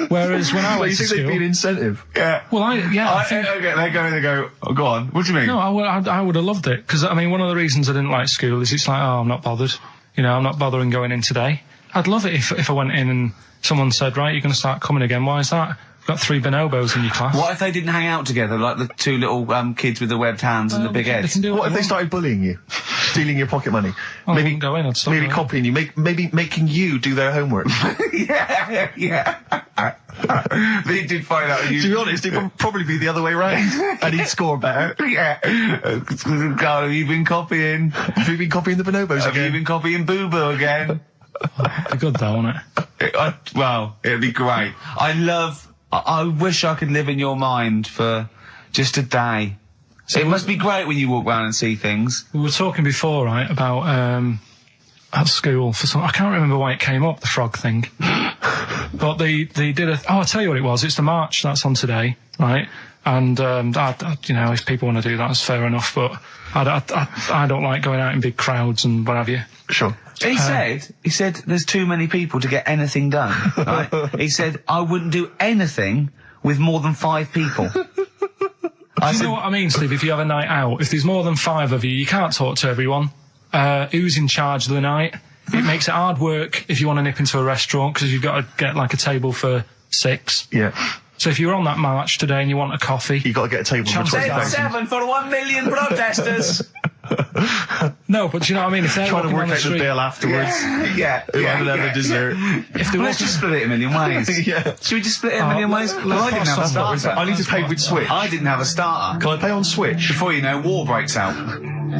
Whereas when I went to you think school... they'd be an incentive? Yeah. Well, I think... Okay, they go, oh, go on. What do you mean? No, I would have loved it. Because, I mean, one of the reasons I didn't like school is it's like, oh, I'm not bothered. You know, I'm not bothering going in today. I'd love it if I went in and someone said, right, you're going to start coming again. Why is that? You've got 3 bonobos in your class. What if they didn't hang out together, like the 2 little kids with the webbed hands and the big They heads? can do What if they started bullying you? Stealing your pocket money? I wouldn't go in, I'd stop maybe going. copying you, maybe making you do their homework. Yeah. They did find out you... To be honest, it would probably be the other way round. And he'd score better. Yeah. Carl, have you been copying? Have you been copying the bonobos Have you again? been copying Boo Boo again? It'd be good though, wouldn't it? Well, it'd be great. I wish I could live in your mind for just a day. So it must be great when you walk around and see things. We were talking before, right, about at school for some... I can't remember why it came up, the frog thing. But they did a... Oh, I'll tell you what it was. It's the march that's on today, right? And, you know, if people want to do that, that's fair enough. But I don't like going out in big crowds and what have you. Sure. He said, there's too many people to get anything done, right? He said, I wouldn't do anything with more than 5 people. Do you know what I mean, Steve? If you have a night out, if there's more than 5 of you, you can't talk to everyone. Who's in charge of the night? It makes it hard work if you want to nip into a restaurant because you've got to get like a table for 6. Yeah. So if you're on that march today and you want a coffee... You got to get a table for Chances 20,000. 7 for 1 million protesters. No, but do you know what I mean? If they're Trying to walking work on the out the street... bill afterwards. Yeah. Who haven't had a dessert. If they're Let's walking... just split it a million ways. Yeah. Should we just split it a million ways? let's Well, I didn't have a pass on that. starter. I need to pay with Switch. I didn't have a starter. Can I pay on Switch? Before you know, war breaks out.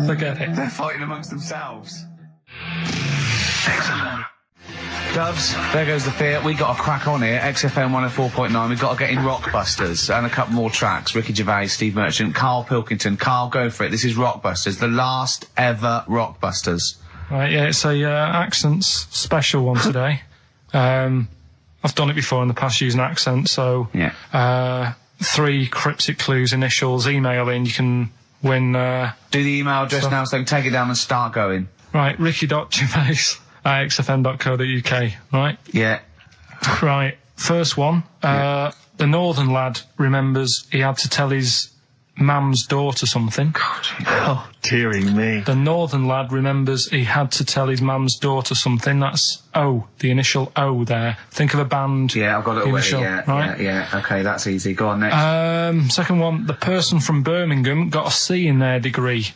Forget it. They're fighting amongst themselves. Excellent. Doves, there goes the fear. We got a crack on here. XFM 104.9. We've got to get in Rockbusters and a couple more tracks. Ricky Gervais, Steve Merchant, Karl Pilkington. Karl, go for it. This is Rockbusters, the last ever Rockbusters. Right, yeah, it's a accents special one today. I've done it before in the past using accents, so Yeah. 3 cryptic clues, initials, email in, you can win... Do the email address now, so take it down and start going. Right, ricky.gervais at xfm.co.uk, right? Yeah. Right, first one. The northern lad remembers he had to tell his mum's daughter something. Oh, dearie me. The northern lad remembers he had to tell his mum's daughter something. That's O, the initial O there. Think of a band. Yeah, I've got it already. initial, Yeah, right? yeah. Okay, that's easy. Go on, next. Second one, the person from Birmingham got a C in their degree.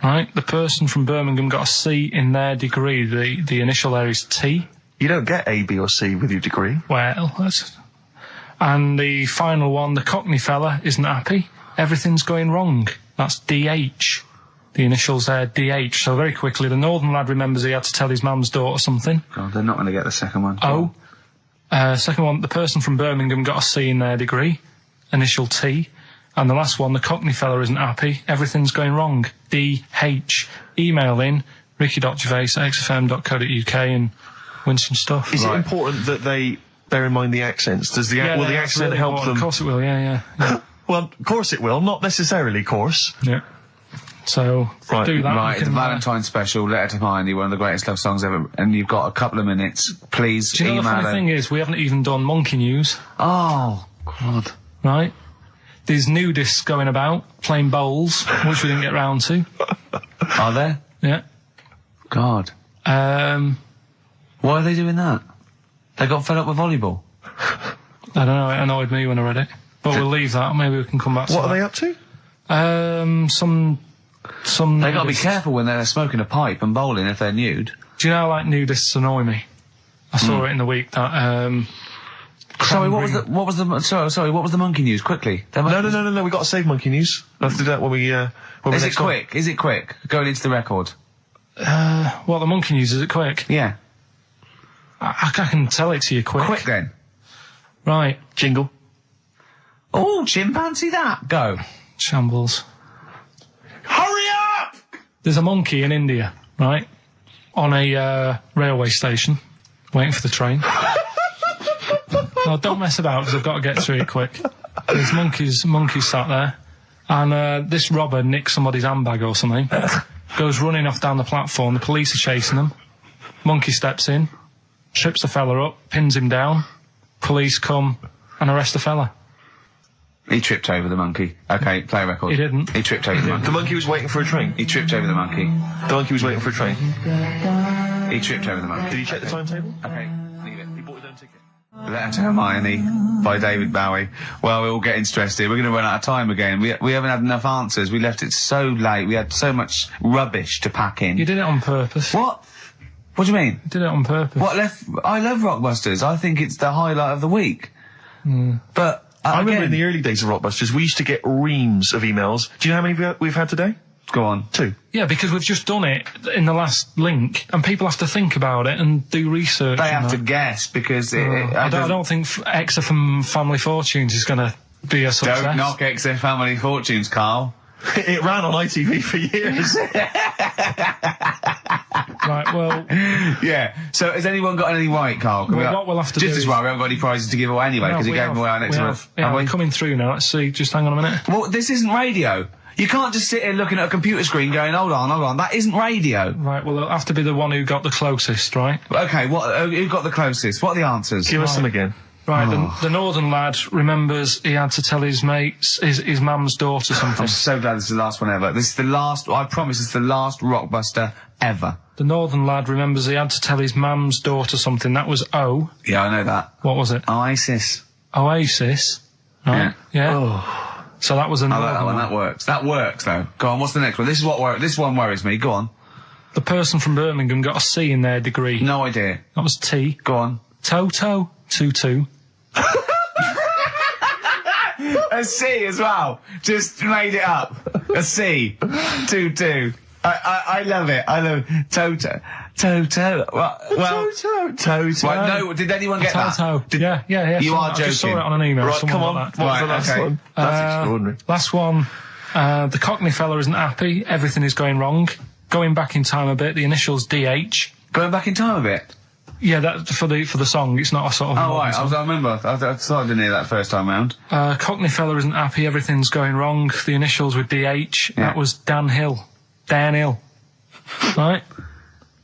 Right? The person from Birmingham got a C in their degree. The initial there is T. You don't get A, B or C with your degree. Well, that's... And the final one, the Cockney fella isn't happy. Everything's going wrong. That's DH. The initials there, DH. So very quickly, the northern lad remembers he had to tell his mum's daughter something. God, they're not going to get the second one. O. Second one, the person from Birmingham got a C in their degree. Initial T. And the last one, the Cockney fella isn't happy. Everything's going wrong. DH. Email in, ricky.gervais@xfm.co.uk and win some stuff. Is it important that they bear in mind the accents? Will the accent really help important. them? Of course it will, yeah. Well, of course it will. Not necessarily, of course. Yeah. So, Right, do that. Right, You the can, Valentine special, Letter to Mindy, one of the greatest love songs ever, and you've got a couple of minutes. Please do you know email the funny thing is, we haven't even done monkey news, Oh, God. right? There's nudists going about, playing bowls, which we didn't get round to. Are there? Yeah. God. Why are they doing that? They got fed up with volleyball. I don't know, it annoyed me when I read it. But we'll leave that, maybe we can come back to What that. are they up to? Some They got to be nudists. careful when they're smoking a pipe and bowling if they're nude. Do you know how, like, nudists annoy me? I saw it in the week that, Sorry, what was the monkey news? Quickly. No. We got to save monkey news. Let's do that when we. Is it quick? Is it quick? Going into the record. what, the monkey news, is it quick? Yeah. I can tell it to you quick. Quick then. Right, Jingle. Oh, chimpanzee that. Go. shambles. Hurry up! There's a monkey in India, right? On a railway station, waiting for the train. No, don't mess about because I've got to get through it quick. There's monkeys sat there, And this robber nicks somebody's handbag or something, goes running off down the platform, the police are chasing them, monkey steps in, trips the fella up, pins him down, police come and arrest the fella. He tripped over the monkey. Okay, play a record. He didn't. He tripped over the monkey. The monkey was waiting for a train. He tripped over the monkey. The monkey was waiting for a train. He tripped over the monkey. Did he check the timetable? Okay, leave it. He bought his own ticket. Letter to Hermione by David Bowie. Well, we're all getting stressed here. We're going to run out of time again. We haven't had enough answers. We left it so late. We had so much rubbish to pack in. You did it on purpose. What? What do you mean? You did it on purpose. What left? I love Rockbusters. I think it's the highlight of the week. But I remember again, in the early days of Rockbusters, we used to get reams of emails. Do you know how many we've had today? go on. 2. Yeah, because we've just done it in the last link, and people have to think about it and do research. They have to guess, because I don't think XFM Family Fortunes is going to be a success. Don't knock XFM Family Fortunes, Carl. It ran on ITV for years. Right, well... Yeah, so has anyone got anything right, Carl? What we'll have to do just as well, we haven't got any prizes to give away anyway, because he gave them away our next month. Yeah, we're coming through now. Let's see, just hang on a minute. Well, this isn't radio. You can't just sit here looking at a computer screen going, hold on, that isn't radio. Right, well, it'll have to be the one who got the closest, right? Okay, who got the closest? What are the answers? Give us them again. Right, the northern lad remembers he had to tell his mates, his mum's daughter something. I'm so glad this is the last one ever. This is the last, I promise, it's the last Rockbuster ever. The northern lad remembers he had to tell his mum's daughter something. That was O. Yeah, I know that. What was it? Oasis. Oasis. Right. Yeah. Oh. So that was a northern that one. one. That works. That works, though. Go on, what's the next one? This one worries me. Go on. The person from Birmingham got a C in their degree. No idea. That was T. Go on. Toto. 2-2. A C as well. Just made it up. A C. 2-2. I love it. I love it. Toto. Well, Toto. Right, no, did anyone get Toto. that? Yeah. You are joking. I just saw it on an email. Right, come on. Like What was the last one? That's extraordinary. Last one. The Cockney fella isn't happy. Everything is going wrong. Going back in time a bit. The initials DH. Going back in time a bit? Yeah, that for the song. It's not a sort of. Oh, right. I remember. I thought I didn't hear that first time round. Cockney fella isn't happy. Everything's going wrong. The initials with DH. Yeah. That was Dan Hill. Dan Hill. Right?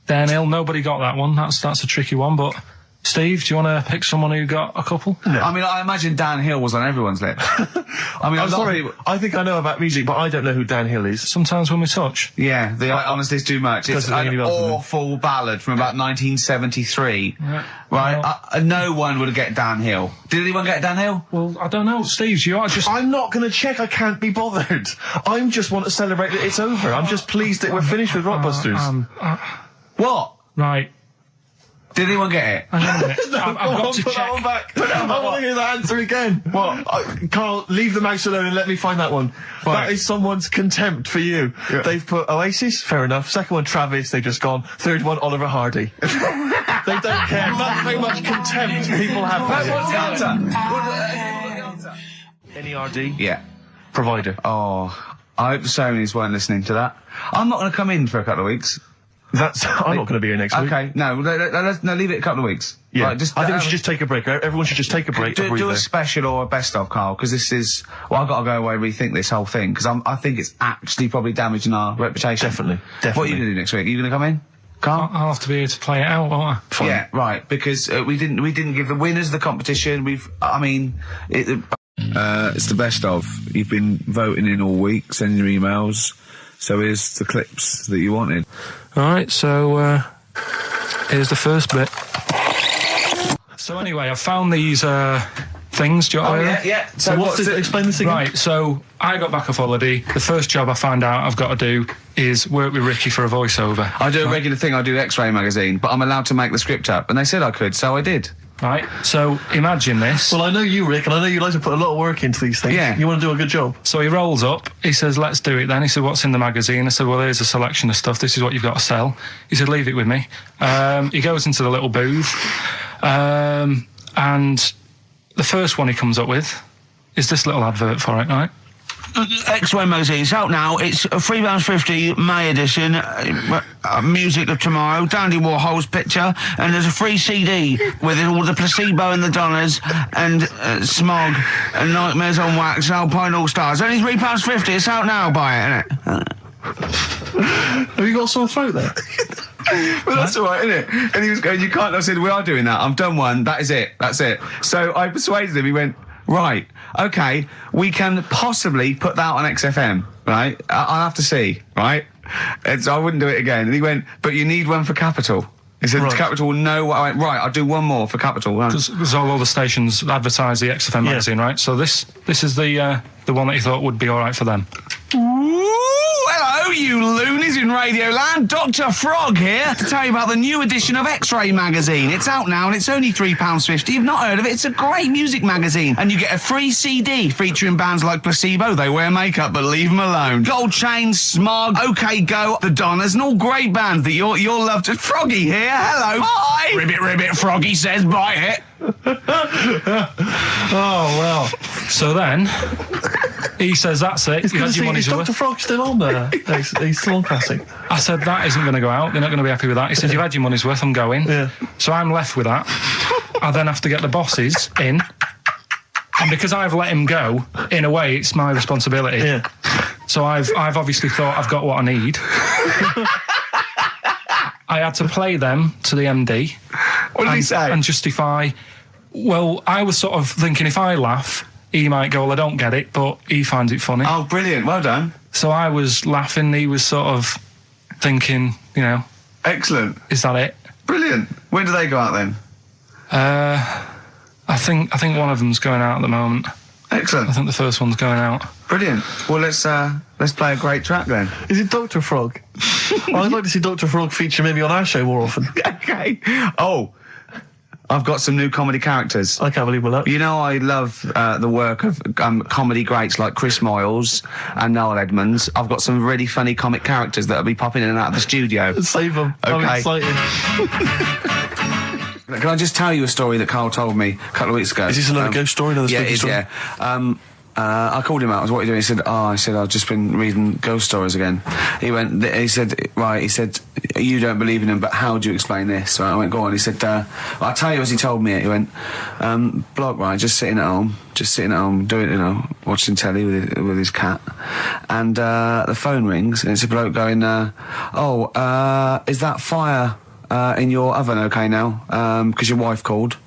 Dan Hill. Nobody got that one. That's a tricky one, but... Steve, do you want to pick someone who got a couple? No. I mean, I imagine Dan Hill was on everyone's lips. I mean, I'm sorry, I think I know about music, but I don't know who Dan Hill is. Sometimes when we touch. Yeah, honestly, it's too much. It's an awful ballad from about 1973. Yeah. Right? No one would get Dan Hill. Did anyone get Dan Hill? Well, I don't know. Steve, you are just... I'm not going to check. I can't be bothered. I just want to celebrate that it's over. I'm just pleased that we're finished with Rockbusters. What? Right. Did anyone get it? Hang on a minute. I've got to Put check. that one back. I want to hear that answer again. What? Carl, leave the mouse alone and let me find that one. Right. That is someone's contempt for you. Yeah. They've put Oasis, fair enough. Second one, Travis, they've just gone. Third one, Oliver Hardy. They don't care. That's how much contempt people have for you. What's the answer? NERD? Yeah. Provider. Oh, I hope the Sonys weren't listening to that. I'm not going to come in for a couple of weeks. I'm not going to be here next week. Okay, no, leave it a couple of weeks. Yeah, right, I think we should just take a break. Everyone should just take a break. Do a special or a best of, Carl, because this is... Well, I've got to go away and rethink this whole thing, because I think it's actually probably damaging our reputation. Definitely. What are you going to do next week? Are you going to come in, Carl? I'll have to be here to play it out, won't I? Fine. Yeah, right, because we didn't give the winners of the competition. It's the best of. You've been voting in all week, sending your emails. So here's the clips that you wanted. Alright, so here's the first bit. So anyway, I found these things. Do you want to hear them? Yeah. So explain this again. Right, so I got back off holiday. The first job I found out I've got to do is work with Ricky for a voiceover. I do a regular thing, I do X-Ray magazine, but I'm allowed to make the script up, and they said I could, so I did. Right, so imagine this. Well, I know you, Rick, and I know you like to put a lot of work into these things. Yeah. You want to do a good job. So he rolls up, he says, let's do it then. He said, what's in the magazine? I said, well, here's a selection of stuff. This is what you've got to sell. He said, leave it with me. He goes into the little booth, and the first one he comes up with is this little advert for it, right? X-Ray magazine. It's out now. It's £3.50 May edition. Music of Tomorrow. Dandy Warhol's picture, and there's a free CD with all the Placebo and the Donners and Smog and Nightmares on Wax, Alpine All Stars. Only £3.50. It's out now. Buy it, innit? Have you got a sore throat there? Well, that's all right, isn't it? And he was going, you can't. I said, we are doing that. I've done one. That is it. That's it. So I persuaded him. He went, right, okay, we can possibly put that on XFM, right? I'll have to see, right? I wouldn't do it again. And he went, but you need one for Capital. He said, right. Capital will know what I went, right, I'll do one more for Capital. Because all the stations advertise the XFM magazine, right? So this is the one that you thought would be all right for them. Hello, you loonies in Radioland. Dr. Frog here to tell you about the new edition of X-Ray magazine. It's out now and it's only £3.50. You've not heard of it? It's a great music magazine. And you get a free CD featuring bands like Placebo. They wear makeup, but leave them alone. Gold Chain, Smog, OK Go, The Donners, and all great bands that you'll love. Just Froggy here. Hello. Bye. Ribbit, Froggy says bye it. Oh, well. So then, he says, that's it. Is Dr. Frog still on there? He's still on Classic. I said, that isn't going to go out. They're not going to be happy with that. He said, you've had your money's worth. I'm going. Yeah. So I'm left with that. I then have to get the bosses in. And because I've let him go, in a way, it's my responsibility. Yeah. So I've obviously thought I've got what I need. I had to play them to the MD. What did he say? And justify... Well, I was sort of thinking if I laugh, he might go, well, I don't get it, but he finds it funny. Oh, brilliant. Well done. So I was laughing, he was sort of thinking, you know... Excellent. Is that it? Brilliant. When do they go out then? I think one of them's going out at the moment. Excellent. I think the first one's going out. Brilliant. Well, let's play a great track then. Is it Dr. Frog? I'd like to see Dr. Frog feature maybe on our show more often. Okay. Oh, I've got some new comedy characters. I can't believe that. You know, I love the work of comedy greats like Chris Moyles and Noel Edmonds. I've got some really funny comic characters that'll be popping in and out of the studio. Save them. Okay. I'm excited. Can I just tell you a story that Karl told me a couple of weeks ago? Is this another ghost story? Another spooky story? Yeah. I called him out. I was, what are you doing? He said, I've just been reading ghost stories again. He said, you don't believe in them, but how do you explain this? Right, I went, go on. He said, I'll tell you as he told me it. He went, bloke, right, just sitting at home, doing, watching telly with his cat. And, the phone rings and it's a bloke going, is that fire, in your oven okay now? 'Cause your wife called.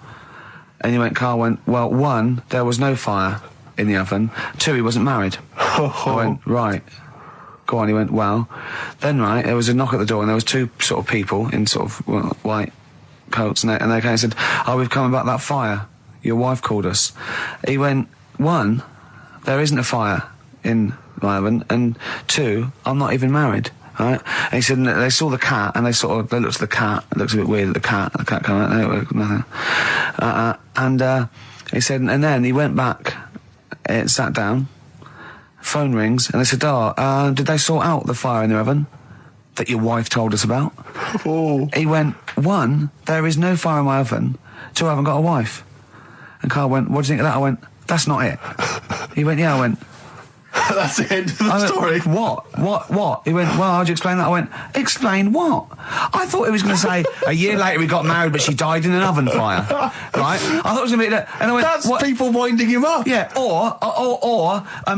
And Karl went, well, 1, there was no fire in the oven. 2, he wasn't married. I went, right. Go on. He went, well, then there was a knock at the door and there was 2 sort of people in sort of white coats and they came and said, we've come about that fire. Your wife called us. He went, 1, there isn't a fire in my oven, and 2, I'm not even married. Right? And he said, they saw the cat and they looked at the cat. It looks a bit weird at the cat came out, nothing. He said, and then he went back, sat down, phone rings, and they said, did they sort out the fire in the oven that your wife told us about? Oh. He went, 1, there is no fire in my oven. 2, I haven't got a wife. And Karl went, what do you think of that? I went, that's not it. He went, yeah. I went, that's the end of the story. What? He went, well, how'd you explain that? I went, explain what? I thought he was going to say, a year later we got married, but she died in an oven fire. Right? I thought it was going to be that. And I went, that's people winding him up. Yeah, or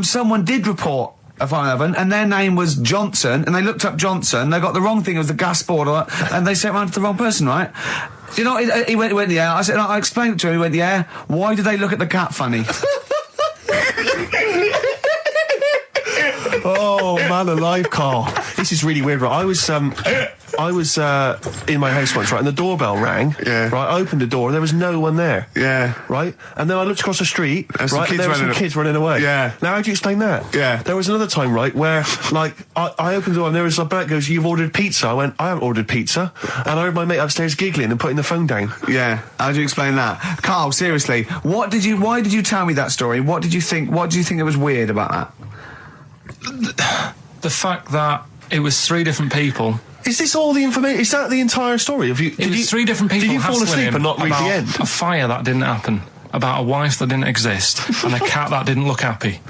someone did report a fire oven, and their name was Johnson, and they looked up Johnson, they got the wrong thing, it was the gas board, and they sent it around to the wrong person, right? You know, he went, yeah. I said, I explained it to him, he went, yeah. Why did they look at the cat funny? Oh, man alive, Karl. This is really weird, right? I was in my house once, right, and the doorbell rang. Yeah. Right, I opened the door, there was no one there. Yeah. Right? And then I looked across the street, right, and there were some kids running away. Yeah. Now, how do you explain that? Yeah. There was another time, right, where, I opened the door and there was a bloke goes, you've ordered pizza. I went, I haven't ordered pizza. And I heard my mate upstairs giggling and putting the phone down. Yeah. How do you explain that? Karl, seriously, why did you tell me that story? What do you think it was weird about that? The fact that it was 3 different people. Is this all the information? Is that the entire story? It was 3 different people. Did you fall asleep and not read the end? A fire that didn't happen, about a wife that didn't exist, and a cat that didn't look happy.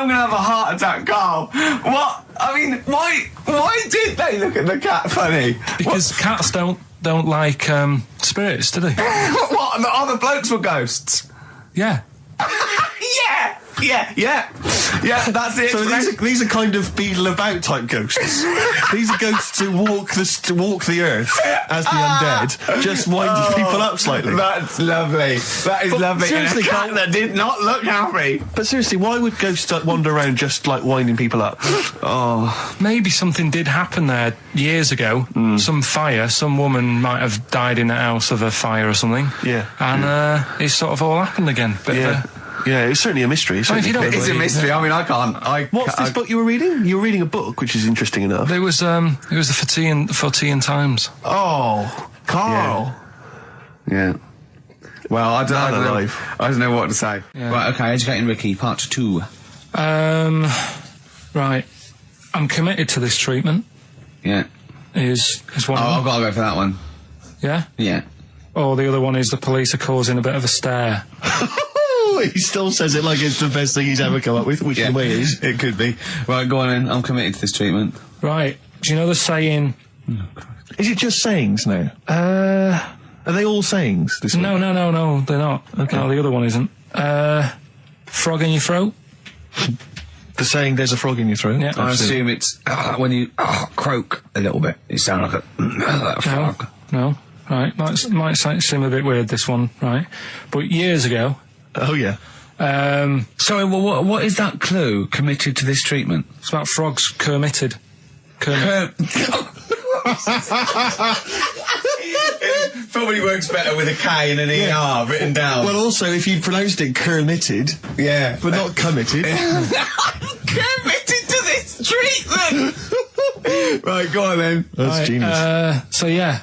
I'm gonna have a heart attack, Carl. What? I mean, why did they look at the cat funny? Because cats don't like spirits, do they? What? The other blokes were ghosts? Yeah. Yeah, that's it. So these are kind of beetle about type ghosts. These are ghosts who walk the earth as the undead, just winding people up slightly. That's lovely. That is lovely. Seriously, and a cat that did not look happy. But seriously, why would ghosts wander around just like winding people up? Oh, Maybe something did happen there years ago. Some fire. Some woman might have died in the house of a fire or something. Yeah. And it's sort of all happened again. But Yeah, it's certainly a mystery. if you don't it's a mystery. I mean, I can't. What's this book you were reading? You were reading a book, which is interesting enough. it was the Fortean Times. Oh, Carl. Yeah. Well, I don't know what to say. Yeah. Right, okay, Educating Ricky, part 2. Right. I'm committed to this treatment. Yeah. Is one. Oh, I've got to go for that one. Yeah. Yeah. Or the other one is the police are causing a bit of a stir. He still says it like it's the best thing he's ever come up with, which in a way is. It could be. Right, go on in. I'm committed to this treatment. Right. Do you know the saying? Is it just sayings now? Are they all sayings? This No, week? no, they're not. Okay. No, the other one isn't. Frog in your throat? The saying, there's a frog in your throat? Yeah. I assume it's when you croak a little bit. You sound like a frog. No. Right. Might seem a bit weird, this one, right? But years ago... Oh, yeah. Sorry, well, what is that clue? Committed to this treatment? It's about frogs Kermitted. Probably works better with a K and an ER written down. Well, also, if you'd pronounced it Kermitted, yeah. but not committed. Committed to this treatment! Right, go on then. That's genius. So, yeah.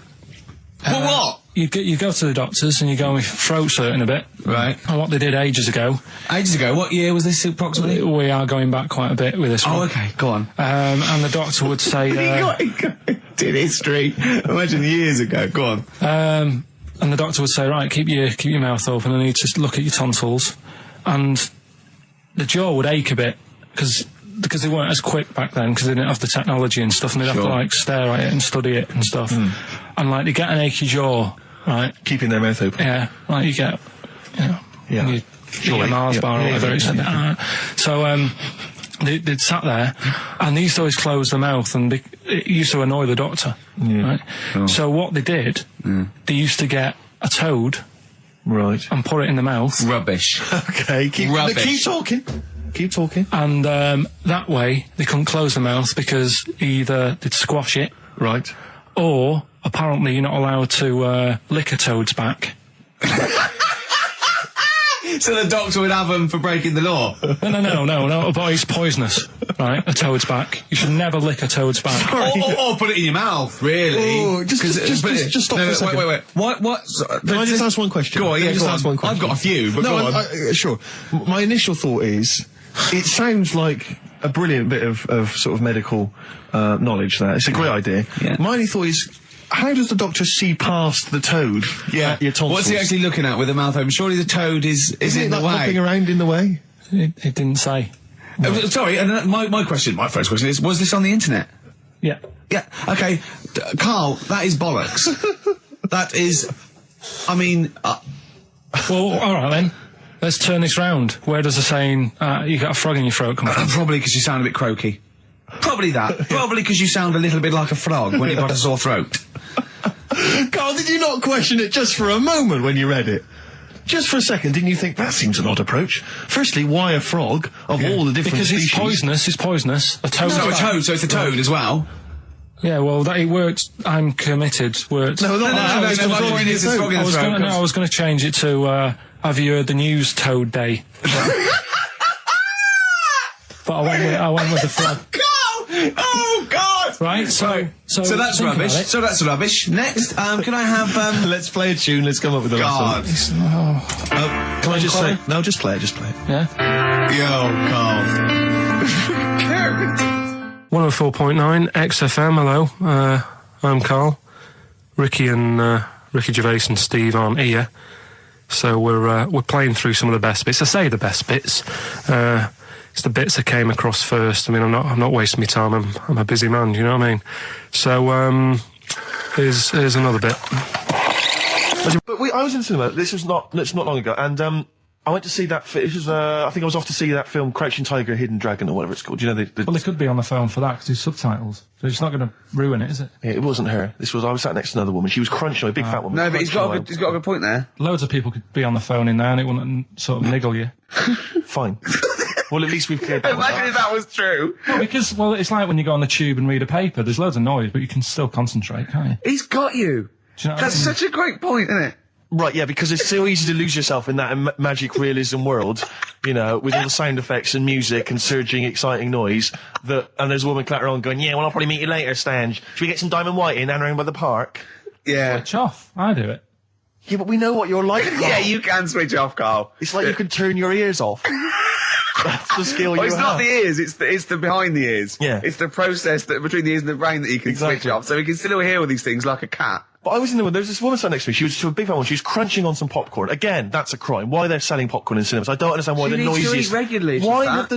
Well, what? You go to the doctors and you go with throat hurting a bit. Right. And what they did ages ago. Ages ago? What year was this approximately? We are going back quite a bit with this one. Oh, okay, go on. And the doctor would say... did history. Imagine years ago. Go on. And the doctor would say, right, keep your mouth open. I need to look at your tonsils. And the jaw would ache a bit because they weren't as quick back then because they didn't have the technology and stuff, and they'd have to like stare at it and study it and stuff. And like they get an achy jaw, right? Keeping their mouth open. Yeah, like you get, Yeah. you eat a Mars bar or whatever. So they'd sat there, and they used to always close their mouth, and it used to annoy the doctor. Right? Oh. So what they did, they used to get a toad, Right. and put it in the mouth. Rubbish. Okay, keep talking. Keep talking. And that way they couldn't close the mouth because either they'd squash it, Right. or apparently you're not allowed to lick a toad's back. So the doctor would have them for breaking the law? No, but it's poisonous, right? A toad's back. You should never lick a toad's back. Or put it in your mouth, really. Oh, just stop for a second. Wait. What? Can I just ask one question? Go on, yeah, Just go ask on. one question. I've got a few, but go on. Sure. My initial thought is, it sounds like a brilliant bit of sort of medical knowledge there. It's a great idea. Yeah. My only thought is, how does the doctor see past the toad? At your tonsils? What's he actually looking at with the mouth open? Surely the toad is Isn't in it the like way. hopping around in the way? It didn't say. Sorry, and my first question is, was this on the internet? Yeah. Yeah, okay. Carl, that is bollocks. That is, I mean... Well, all right then. Let's turn this round. Where does the saying, you got a frog in your throat come from? Probably because you sound a bit croaky. Probably that. Probably because you sound a little bit like a frog when you've got a sore throat. Carl, did you not question it just for a moment when you read it? Just for a second, didn't you think, that seems an odd approach? Firstly, why a frog, of all the different Because species? it's poisonous. A toad. So it's a toad as well. Yeah, well, it worked. I'm committed. Worked. No, my point is it's frog in the throat. I was going to change it to, have you heard the news Toad Day? But I went with the frog. Oh, God! Right, so that's rubbish. So that's rubbish. Next, can I have, Let's play a tune, let's come up with a God. Can I just say... No, just play it. Yeah? Yo, Carl. 104.9 XFM, hello. I'm Karl. Ricky Gervais and Steve aren't here. So we're playing through some of the best bits. I say the best bits. it's the bits that came across first. I mean, I'm not wasting my time. I'm a busy man. You know what I mean? So here's another bit. But I was in the cinema. This was not long ago, and I went to see that. It was I think I was off to see that film, Crouching Tiger, Hidden Dragon, or whatever it's called. You know, well, they could be on the phone for that because there's subtitles. So it's not going to ruin it, is it? Yeah, it wasn't her. I was sat next to another woman. She was crunching away, a big fat woman. No, but he's got a good point there. Loads of people could be on the phone in there, and it wouldn't sort of niggle you. Fine. Well, at least we've cleared that. Imagine if that was true. Well, because it's like when you go on the tube and read a paper. There's loads of noise, but you can still concentrate, can't you? He's got you. Do you know what That's I mean? such a great point, isn't it? Right, yeah, because it's so easy to lose yourself in that magic realism world, you know, with all the sound effects and music and surging, exciting noise, and there's a woman clattering on going, yeah, well, I'll probably meet you later, Stange. Should we get some Diamond White in and around by the park? Yeah. Switch off. I do it. Yeah, but we know what you're like, Carl. Yeah, you can switch off, Carl. It's like you can turn your ears off. That's the skill you have. It's not the ears, it's the behind the ears. Yeah. It's the process between the ears and the brain that you can switch off, so you can still hear all these things like a cat. But I was in the window, there was this woman sat next to me, she was a big fat one, she was crunching on some popcorn. Again, that's a crime. Why they're selling popcorn in cinemas? I don't understand why the noisiest... She eat regularly. Why the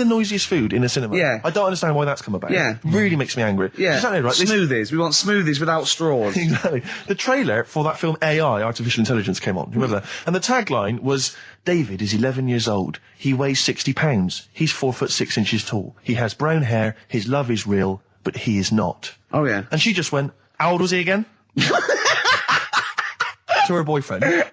noisiest food in a cinema? Yeah. I don't understand why that's come about. Yeah. It really makes me angry. Yeah. Exactly right. Smoothies. We want smoothies without straws. Exactly. The trailer for that film AI, Artificial Intelligence, came on. Remember that? And the tagline was, David is 11 years old. He weighs 60 pounds. He's 4'6" tall. He has brown hair. His love is real, but he is not. Oh, yeah. And she just went, how old was he again? To her boyfriend. Right?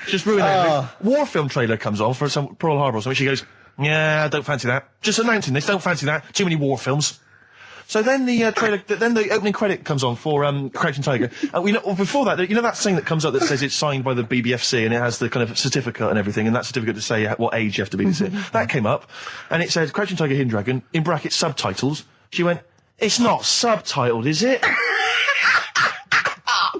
Just ruined everything. War film trailer comes on for some Pearl Harbor or something. She goes, yeah, I don't fancy that. Just announcing this, don't fancy that. Too many war films. So then the trailer, then the opening credit comes on for Crouching Tiger. Before that, you know that thing that comes up that says it's signed by the BBFC and it has the kind of certificate and everything, and that certificate to say what age you have to be to see it. That came up, and it said Crouching Tiger, Hidden Dragon, in brackets subtitles. She went, it's not subtitled, is it?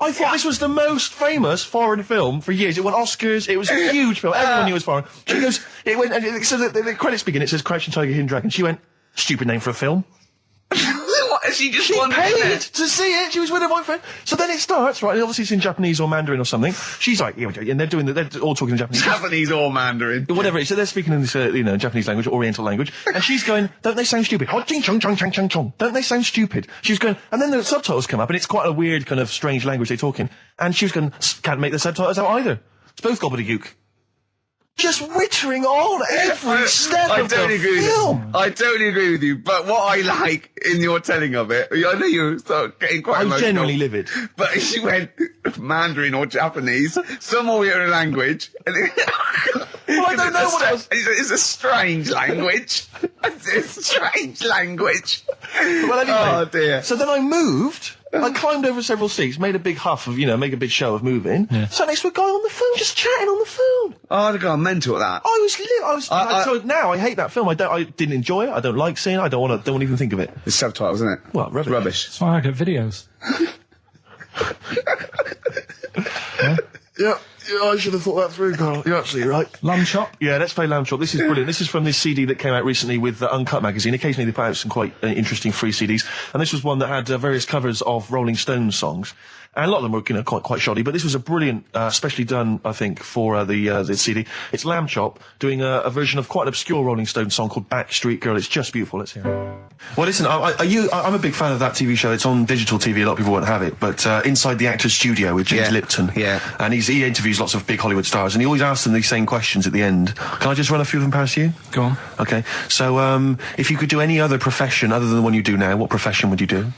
I thought this was the most famous foreign film for years. It won Oscars. It was a huge film. Everyone knew it was foreign. She goes, it went, and so the credits begin. It says Crouching Tiger, Hidden Dragon. She went, stupid name for a film. What? She paid to see it. She was with her boyfriend. So then it starts, right? Obviously it's in Japanese or Mandarin or something. She's like, yeah, and they're all talking in Japanese. Japanese or Mandarin. Whatever it is. So they're speaking in this, Japanese language, Oriental language. And she's going, don't they sound stupid? Don't they sound stupid? She's going, and then the subtitles come up, and it's quite a weird kind of strange language they're talking. And she was going, can't make the subtitles out either. It's both gobbledygook. Just wittering on every step of the film. I totally agree with you, but what I like in your telling of it, I know you start getting quite emotional. I was genuinely livid. But she went Mandarin or Japanese, some Oriental language. Well, I don't know what it was. It's a strange language. It's a strange language. Well, anyway. Oh, dear. So then I moved. I climbed over several seats, made a big huff of, make a big show of moving. Yeah. Sat next to a guy on the phone, just chatting on the phone. Oh, the guy mental at that. So now I hate that film. I didn't enjoy it. I don't like seeing it. I don't want to even think of it. It's subtitles, isn't it? Well, rubbish. That's why I get videos. Yeah. Yeah, I should have thought that through, Carl. You're absolutely right. Lamb chop? Yeah, let's play Lamb Chop. This is brilliant. This is from this CD that came out recently with Uncut magazine. Occasionally they put out some quite interesting free CDs. And this was one that had various covers of Rolling Stones songs. And a lot of them were, quite shoddy, but this was a brilliant, specially done, I think, for the CD. It's Lamb Chop doing a version of quite an obscure Rolling Stones song called Backstreet Girl. It's just beautiful. Let's hear it. Well, listen, I'm a big fan of that TV show. It's on digital TV. A lot of people won't have it, but Inside the Actors Studio with James Lipton. Yeah. And he interviews lots of big Hollywood stars, and he always asks them these same questions at the end. Can I just run a few of them past you? Go on. Okay. So, if you could do any other profession other than the one you do now, what profession would you do?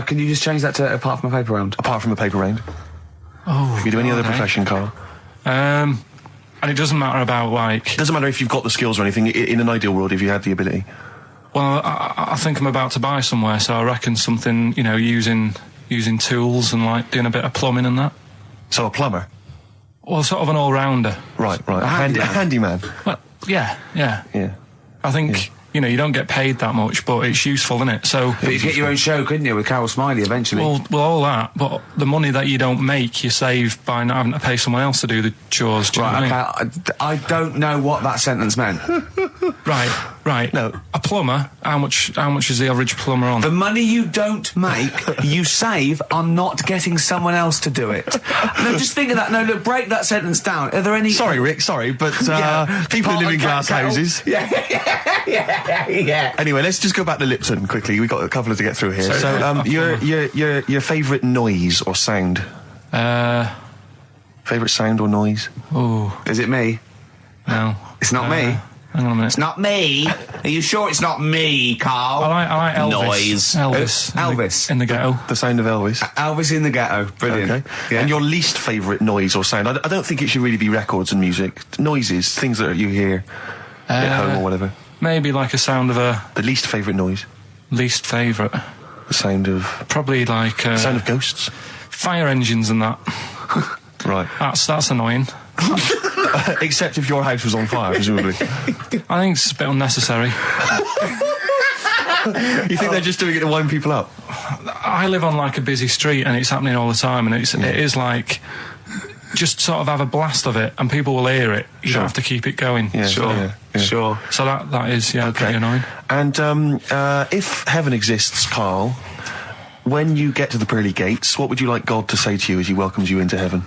Can you just change that to apart from a paper round? Apart from a paper round. Oh. If you do any other profession, Carl. And it doesn't matter about like. Doesn't matter if you've got the skills or anything. In an ideal world, if you had the ability. Well, I think I'm about to buy somewhere, so I reckon something, using tools and like doing a bit of plumbing and that. So a plumber. Well, sort of an all-rounder. Right. A handyman. Well, yeah. I think, you don't get paid that much, but it's useful, isn't it? So. But you get your own show, couldn't you, with Carol Smiley eventually? Well, all that, but the money that you don't make, you save by not having to pay someone else to do the chores. Do you know what I mean? I don't know what that sentence meant. Right. No. A plumber, how much is the average plumber on? The money you don't make, you save on not getting someone else to do it. No, just think of that. No, look, break that sentence down. Are there any... Sorry, Rick, but people who live in glass houses. Yeah. Anyway, let's just go back to Lipton quickly. We've got a couple to get through here. So, your favourite noise or sound? Favourite sound or noise? Oh. Is it me? No. It's not me. Hang on a minute. It's not me. Are you sure it's not me, Carl? I like Elvis. Noise. Elvis. In the ghetto. The sound of Elvis. Elvis in the ghetto. Brilliant. Okay. Yeah. And your least favourite noise or sound? I don't think it should really be records and music. Noises, things that you hear at home or whatever. Maybe like a sound of a... The least favourite noise? Least favourite? The sound of... Probably like... sound of ghosts? Fire engines and that. Right. That's annoying. Except if your house was on fire, presumably. I think it's a bit unnecessary. You think they're just doing it to wind people up? I live on like a busy street and it's happening all the time, and it is like just sort of have a blast of it and people will hear it. You don't have to keep it going. Yeah, sure. So that is pretty annoying. And if heaven exists, Carl, when you get to the pearly gates, what would you like God to say to you as he welcomes you into heaven?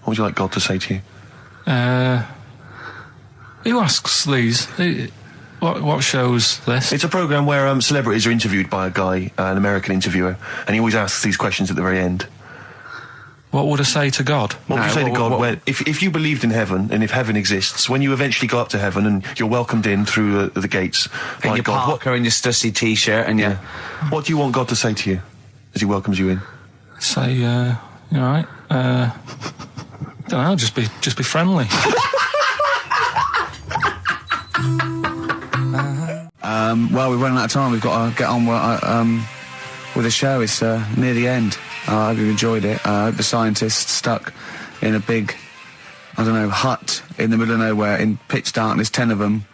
What would you like God to say to you? Who asks these? What show's this? It's a programme where celebrities are interviewed by a guy, an American interviewer, and he always asks these questions at the very end. What would I say to God? What would you say to God if you believed in heaven, and if heaven exists, when you eventually go up to heaven and you're welcomed in through the gates in by your God, Parker and your Stussy t-shirt and what do you want God to say to you as he welcomes you in? Say, you alright? Don't know, just be friendly. Well, we're running out of time. We've got to get on with the show. It's near the end. I hope you enjoyed it. I hope the scientists stuck in a big, hut in the middle of nowhere in pitch darkness, 10 of them.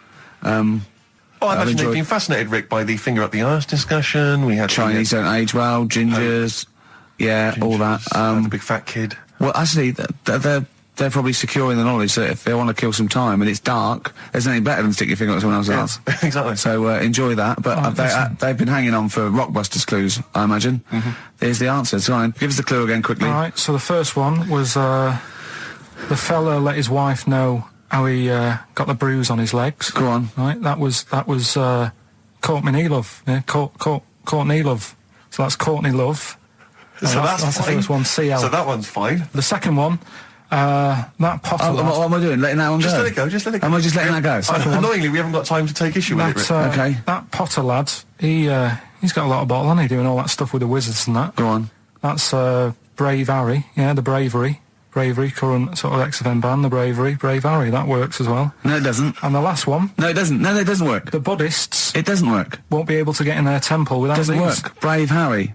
I imagine they've been fascinated, Rick, by the finger up the arse discussion. We had Chinese don't age well, gingers, all that. The big fat kid. Well, actually, they're probably secure in the knowledge that if they want to kill some time and it's dark, there's nothing better than stick your finger up someone else's ass. Exactly. So enjoy that. But they've been hanging on for Rockbusters clues, I imagine. There's the answer. So give us the clue again quickly. All right. So the first one was the fella let his wife know how he got the bruise on his legs. Go on. Right. That was Courtney Love. Yeah. Courtney Love. So that's Courtney Love. So that's the first one. CL. So that one's fine. The second one. That Potter lad. What am I doing? Letting that one go? Just let it go, just let it go. Am I just letting that go? Annoyingly, we haven't got time to take issue with it, Rick. Okay. That Potter lad, he's got a lot of bottle, hasn't he, doing all that stuff with the wizards and that. Go on. That's Brave Harry, the Bravery, current sort of XFM band, the Brave Harry, that works as well. No, it doesn't. And the last one. No, it doesn't. No, it doesn't work. The Buddhists. It doesn't work. Won't be able to get in their temple without Doesn't these. work. Brave Harry.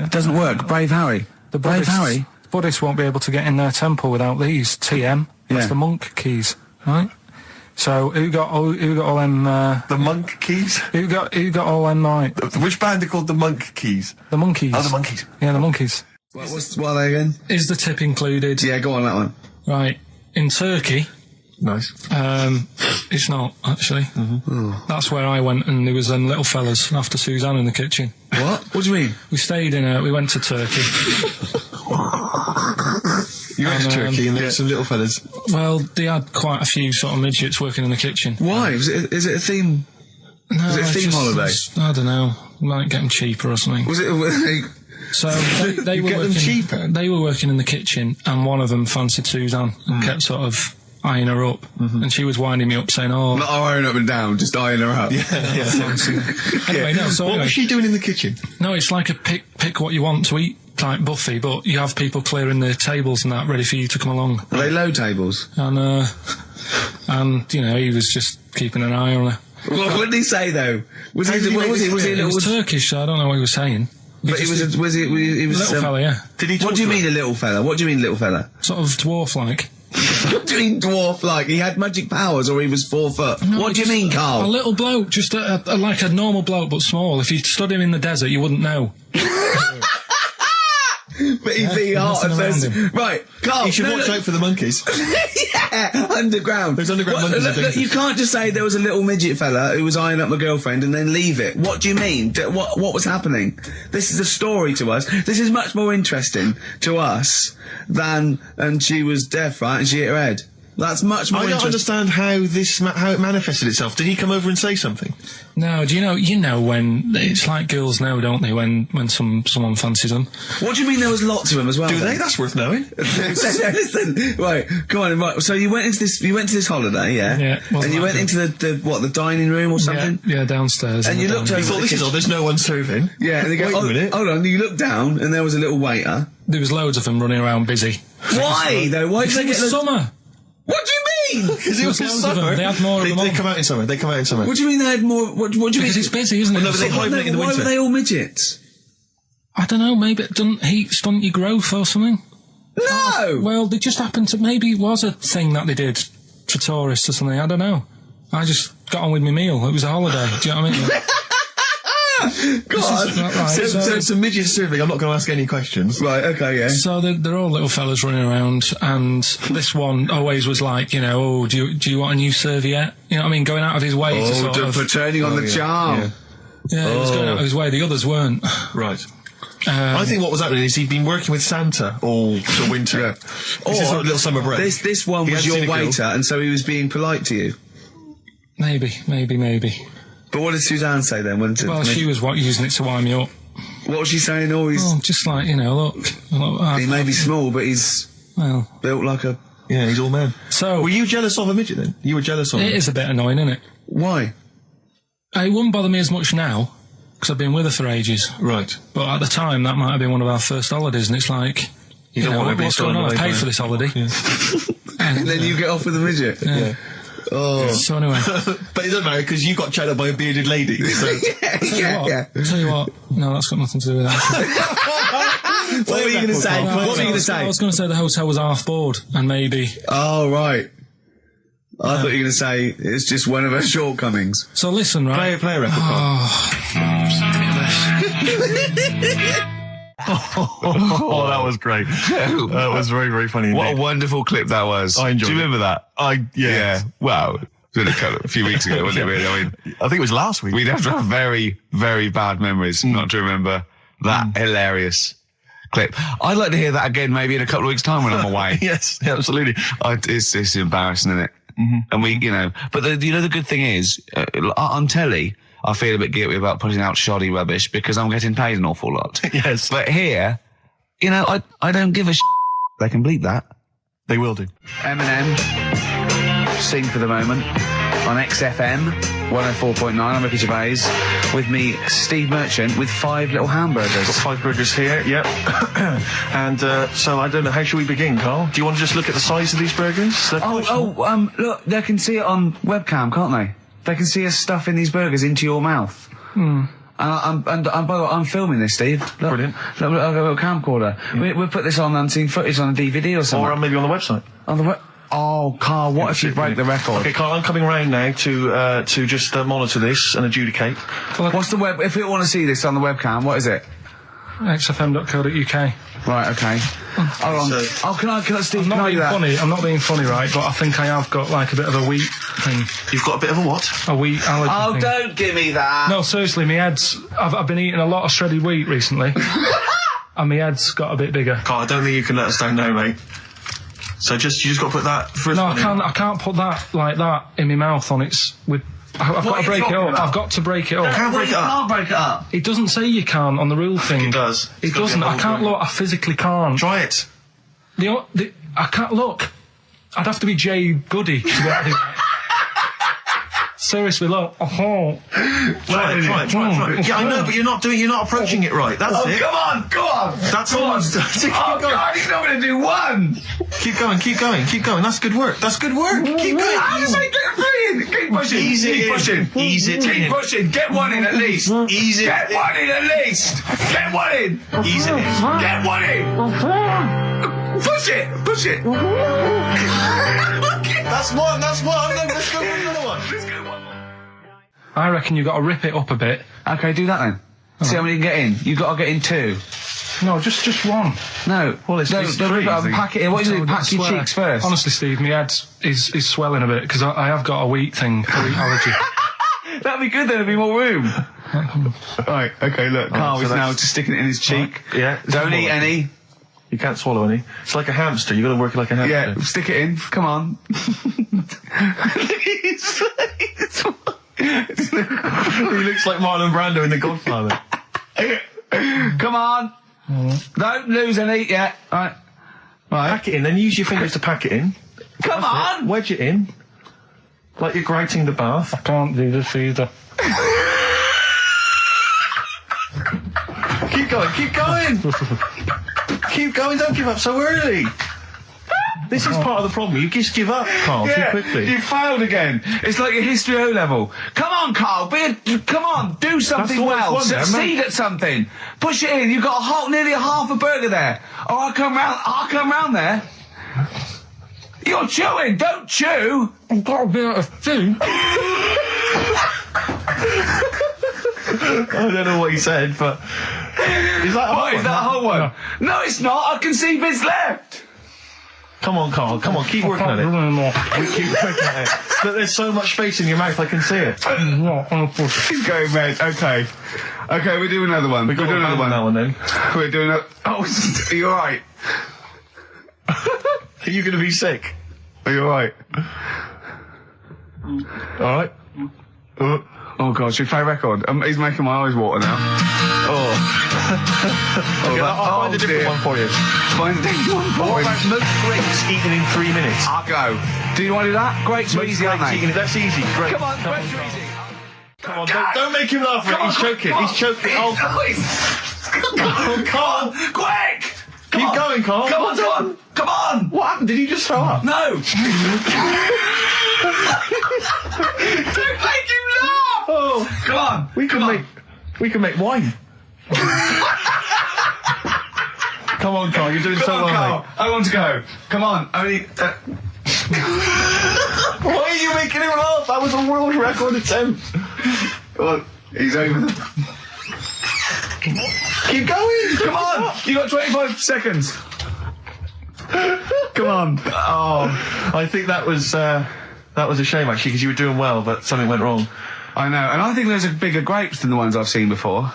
Doesn't work. Brave Harry. The Brave Harry. Buddhists won't be able to get in their temple without these. TM. That's the monk keys, right? So who got all them? The monk keys. Who got all them? Right. Which band are called the monk keys? The monkeys. Oh, the monkeys. Yeah, the monkeys. What are they again? Is the tip included? Yeah, go on that one. Right. In Turkey. Nice. It's not actually. That's where I went, and there was them little fellas after Suzanne in the kitchen. What? What do you mean? We stayed we went to Turkey. You went to Turkey and there were some little fellas. Well, they had quite a few sort of midgets working in the kitchen. Why? Is it a theme? No, Was it a theme holiday? I don't know. Might get them cheaper or something. Was it? So they were working cheaper. They were working in the kitchen, and one of them fancied Suzanne and kept sort of eyeing her up, and she was winding me up saying, "Oh, not eyeing up and down, just eyeing her up." Anyway, no. So what was she doing in the kitchen? No, it's like a pick what you want to eat type buffet, but you have people clearing the tables and that ready for you to come along. Are they low tables? And he was just keeping an eye on her. What did he say though? Was he? It was Turkish, so I don't know what he was saying. But he was a little fella, yeah. Did he? What do you mean a little fella? What do you mean little fella? Sort of dwarf-like. What do you mean dwarf-like? He had magic powers, or he was 4 foot? No, what do you mean, Carl? A little bloke, just like a normal bloke, but small. If you stood him in the desert, you wouldn't know. BB hot and messing thirsty. Right, Carl. You should watch out for the monkeys. Yeah, underground. There's underground monkeys. Look, you can't just say there was a little midget fella who was eyeing up my girlfriend and then leave it. What do you mean? What was happening? This is a story to us. This is much more interesting to us than, and she was deaf, right, and she hit her head. That's much more I don't interesting. understand how it manifested itself. Did he come over and say something? No, do you know when it's like girls know, don't they? When someone fancies them. What do you mean there was lots of them as well? Do then? they? That's worth knowing. Listen, right, come on, right. So you went to this holiday, yeah? Yeah. And you went into the dining room or something? Yeah, downstairs. And you looked over. You thought, this is odd, there's no one serving. Yeah, and they go, Wait a minute. hold on, you looked down and there was a little waiter. There was loads of them running around busy. Why though? Why did they It get was summer. What do you mean? Because it was There was loads of summer. them. They had more of them They on. come out in summer. They come out in summer. What do you mean they had more? What do you mean? Because it's busy, isn't it? Well, no, but they hibernate in the Why winter. were they all midgets? I don't know, maybe it doesn't heat stunt your growth or something. No! Well, they just happened to, maybe it was a thing that they did for tourists or something, I don't know. I just got on with my meal, it was a holiday, do you know what I mean? God. Right, So it's a midget serving. I'm not going to ask any questions. Right, okay, yeah. So they're all little fellas running around, and this one always was like, you know, oh, do you want a new serviette? You know what I mean? Going out of his way to sort of... for turning on the charm. Yeah. Yeah, he was going out of his way, the others weren't. Right. I think what was happening is he'd been working with Santa all the winter. Yeah. This is sort of little summer break. This one He was hadn't your seen a girl. waiter, and so he was being polite to you. Maybe. But what did Suzanne say then? Well, she was using it to wind me up. What was she saying? Oh, he's... Oh, just like, you know, look he may be small, but he's well, built like a... Yeah, he's all man. so... Were you jealous of a midget then? You were jealous of him? It is a bit annoying, isn't it? Why? It wouldn't bother me as much now, because I've been with her for ages. Right. But at the time, that might have been one of our first holidays, and it's like, you don't know, want to be what's going on? stolen I've away paid by for it. this holiday. Yeah. And then you get off with a midget? Yeah. Oh. So anyway, But it doesn't matter because you got chatted up by a bearded lady. So. yeah. tell you what, no, that's got nothing to do with that. What were you going to say? No, What were you going to I say? was going to say the hotel was half board, and maybe. Oh, right. I thought you were going to say it's just one of her shortcomings. So listen, right? Play a record. Oh, that was great. That was very, very funny. What a indeed. wonderful clip that was. I enjoyed Do you it. remember that? Yeah. Yeah. Wow. It was a few weeks ago, wasn't it, really? I mean, I think it was last week. we'd have to have very, very bad memories not to remember that hilarious clip. I'd like to hear that again maybe in a couple of weeks' time when I'm away. Yes, absolutely. It's embarrassing, isn't it? And we, you know, but the good thing is, on telly, I feel a bit guilty about putting out shoddy rubbish because I'm getting paid an awful lot. Yes. But here, you know, I don't give a They can bleep that. They will do. Eminem, Sing for the Moment, on XFM 104.9. I'm Ricky Gervais. With me, Steve Merchant, with 5 little hamburgers. Got 5 burgers here, yep. And so I don't know, how should we begin, Carl? Do you want to just look at the size of these burgers? Look, they can see it on webcam, can't they? They can see us stuffing these burgers into your mouth. And by the way, I'm filming this, Steve. Look, Brilliant. Look, I've got a camcorder. We'll put this on unseen footage on a DVD or something. Or maybe on the website. On the Oh, Carl, what if you break the record? Okay, Carl, I'm coming round now to just monitor this and adjudicate. What's the web? If people want to see this on the webcam, what is it? xfm.co.uk. Right, okay. Hold on. So- Can I, Steve, I'm can I not do being that? funny. I'm not being funny, right? But I think I have got like a bit of a wheat thing, You've got a bit of a what? a wheat allergy Oh, thing. don't give me that. No, seriously, my head's. I've been eating a lot of shredded wheat recently, and my head's got a bit bigger. Carl, I don't think you can let us down now, mate. So you just got to put that first No, one I can't put that like that in my mouth on its with. I've What got are to you break it talking up. about? I've got to break it up. Can't Well, break you it up. can't break it up. It doesn't say you can on the rule thing. It does. It It's got to be doesn't. a I whole can't burger. look. I physically can't. Try it. I can't look. I'd have to be Jay Goody to get it. Seriously, look. Try it. Yeah, I know, but you're not approaching it right. That's it. Come on, go on. That's all. Keep Oh, going. God, he's not going to do one. Keep going. That's good work. Keep going. How does he get brilliant? Keep pushing. Ease it Keep in. pushing. Ease it Keep in. pushing. Get one in at least. Ease it Get in. one in at least. Get one in. Ease it in. Get one in. Push it. That's one. Let's go for another one. I reckon you've got to rip it up a bit. Okay, do that then. See how many you can get in. You've got to get in 2. No, just one. No. Well, it's three. Pack it in. What do you do? Pack your cheeks first. Honestly, Steve, my head is swelling a bit because I have got a wheat allergy. That'd be good then, there'd be more room. Right, okay, look, Carl is now just sticking it in his cheek. Right. Yeah. Don't eat any. You can't swallow any. It's like a hamster, you gotta work it like a hamster. Yeah, stick it in, come on. He looks like Marlon Brando in The Godfather. Come on. Don't lose any yet. Right. Pack it in, then use your fingers to pack it in. Come on! Wedge it in. Like you're grating the bath. I can't do this either. Keep going, keep going! Keep going, don't give up so early. This is part of the problem. You just give up, Carl, too quickly. You failed again. It's like your history O level. Come on, Carl. Come on. Do something well. Succeed at something. Push it in. You've got nearly a half a burger there. Oh, I'll come round there. You're chewing. Don't chew. I've got a bit of food. I don't know what he said, but is that a whole one? No, it's not. I can see bits left. Come on, Carl. Come on, keep working at it. Keep working at it. Look, there's so much space in your mouth, I can see it. He's going red. Okay. Okay, we'll do another one. We'll do another one. Now and then. We're doing a... Oh, are you alright? Are you going to be sick? Are you alright? Alright. Oh God, should we play a record? He's making my eyes water now. Okay, I'll find a different one for you. Find a different one for What about most grapes eaten in 3 minutes? I'll go. Do you want to do that? Grapes are easy, aren't they? That's easy. Great. Come on, grapes are easy. Come on, don't make him laugh. He's choking. He's choking. Oh, Carl. Quick! Keep going, Carl. Come on. Come on! What happened? Did he just throw up? No! Don't make him laugh! Oh, come on! We can make wine. Come on, Carl. You're doing so well, Carl. mate. I want to go. Come on. Only. Why are you making him laugh? That was a world record attempt. Come on. He's over. Keep going. Come on. You got 25 seconds. Come on. Oh, I think that was a shame actually because you were doing well, but something went wrong. I know, and I think those are bigger grapes than the ones I've seen before.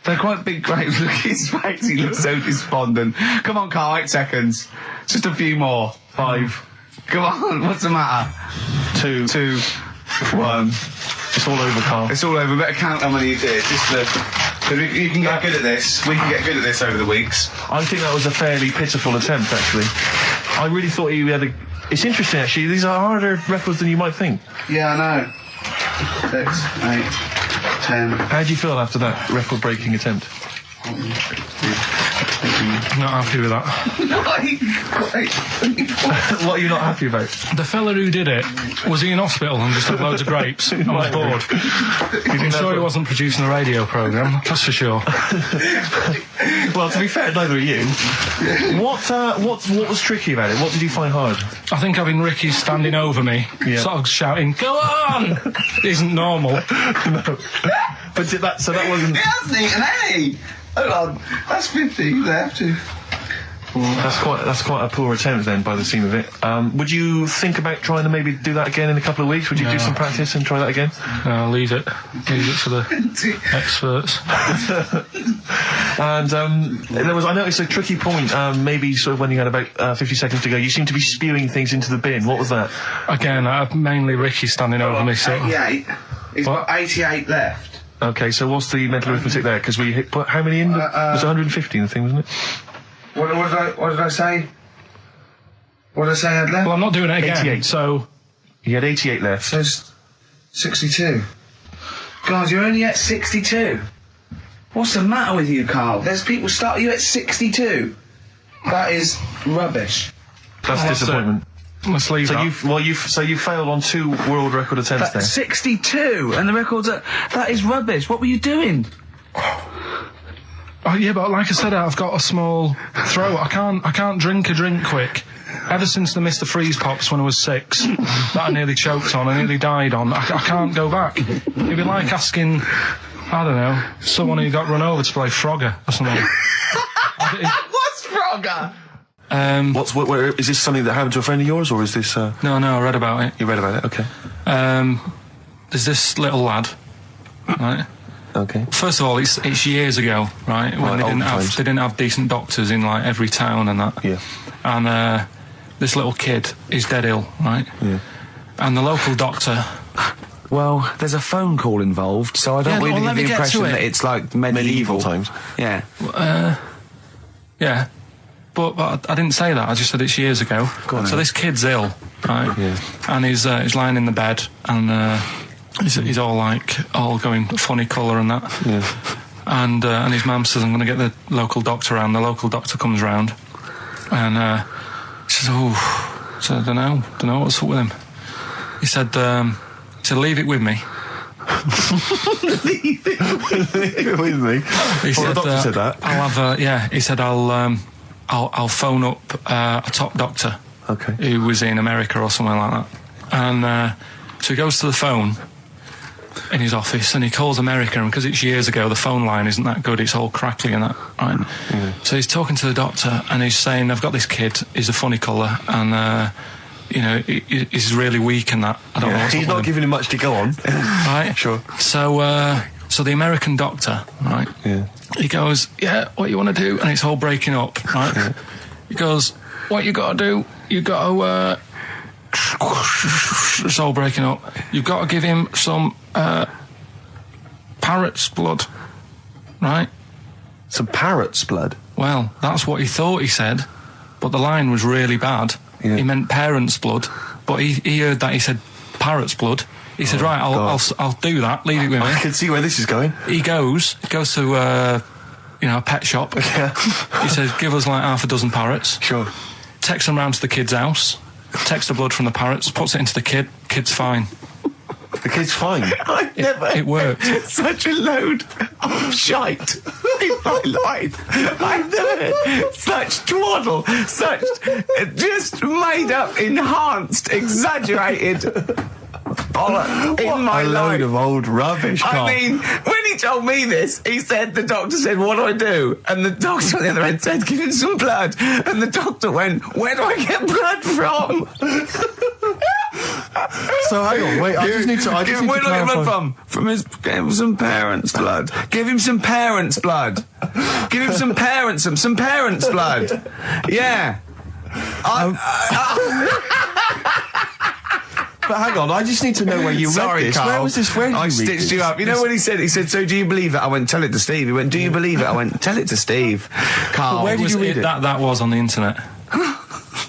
They're quite big grapes. Look at his face, he looks so despondent. Come on, Carl, 8 seconds. Just a few more. 5. Come on, what's the matter? 2. 1. It's all over, Carl. It's all over. Better count how many you did. You can get good at this. We can get good at this over the weeks. I think that was a fairly pitiful attempt, actually. I really thought you had It's interesting, actually. These are harder records than you might think. Yeah, I know. 6, 8, 10. How do you feel after that record-breaking attempt? Not happy with that. What are you not happy about? The fella who did it, was he in hospital and just had loads of grapes? I was bored. I'm sure he wasn't producing a radio programme, that's for sure. Well, to be fair, neither are you. What was tricky about it? What did you find hard? I think having Ricky standing over me, sort of shouting, "Go on!" isn't normal. No. But that wasn't... He hasn't eaten any! Hold on, that's 50 left. That's quite a poor attempt then, by the seam of it. Would you think about trying to maybe do that again in a couple of weeks? Would you do some practice and try that again? No, leave it to the experts. And I noticed a tricky point. Maybe sort of when you had about 50 seconds to go, you seemed to be spewing things into the bin. What was that? Again, mainly Ricky standing over me. 88. He's got 88 left. Okay, so what's the mental arithmetic there? Because we put how many in? It was 150 in the thing, wasn't it? What did I say? What did I say I had left? Well, I'm not doing it again. 88. So you had 88 left. So 62. God, you're only at 62. What's the matter with you, Carl? There's people start you at 62. That is rubbish. That's disappointment. Let's leave that. So you failed on 2 world record attempts there. 62, and the record's that is rubbish. What were you doing? Oh yeah, but like I said, I've got a small throat. I can't drink a drink quick. Ever since the Mr. Freeze Pops when I was 6, that I nearly choked on, I nearly died on. I can't go back. It'd be like asking I don't know, someone who got run over to play Frogger or something. What's Frogger? Where, is this something that happened to a friend of yours, or is this? No, I read about it. You read about it, okay. There's this little lad, right? Okay. First of all, it's years ago, right? When they didn't have decent doctors in like every town and that. Yeah. And this little kid is dead ill, right? Yeah. And the local doctor. Well, there's a phone call involved, so I don't really get the impression that it's like medieval times. Yeah. Yeah. But I didn't say that. I just said it's years ago. So this kid's ill, right? Yeah. And he's lying in the bed, and he's all going funny colour and that. Yeah. And his mum says, I'm going to get the local doctor round. The local doctor comes round, and she says, so I don't know what's up with him. He said, leave it with me. Leave it with me. He said, the doctor said that. I'll have he said I'll phone up a top doctor. Okay. Who was in America or something like that. And so he goes to the phone in his office and he calls America, and because it's years ago, the phone line isn't that good, it's all crackly and that, right? Yeah. So he's talking to the doctor and he's saying, I've got this kid, he's a funny colour, and he's really weak and that. I don't know what's he's not giving him much to go on. Right? Sure. So the American doctor, right? Yeah. He goes, yeah, what you want to do? And it's all breaking up, right? Yeah. He goes, what you got to do? You got to, it's all breaking up. You've got to give him some parrot's blood, right? Some parrot's blood? Well, that's what he thought he said, but the line was really bad. Yeah. He meant parent's blood, but he heard that he said parrot's blood. He said, right, I'll do that, leave it with me. I can see where this is going. He goes to, a pet shop. Yeah. He says, give us like half a dozen parrots. Sure. Takes them round to the kid's house, takes the blood from the parrots, puts it into the kid's fine. The kid's fine? It worked. Such a load of shite in my life. I've never heard such twaddle, such just made up, enhanced, exaggerated bollock in my life. A load of old rubbish, Karl. I mean, when he told me this, the doctor said, what do I do? And the doctor on the other end said, give him some blood. And the doctor went, where do I get blood from? So hang on, wait, I just need to where do I get blood from? Give him some parents' blood. Give him some parents' blood. Give him some parents' blood. Yeah. But hang on, I just need to know where you read this. Karl. Where was this? Where did I stitched you up. You know what he said? He said, so do you believe it? I went, tell it to Steve. He went, do you believe it? I went, tell it to Steve. Karl. But where did you read it? That was on the internet.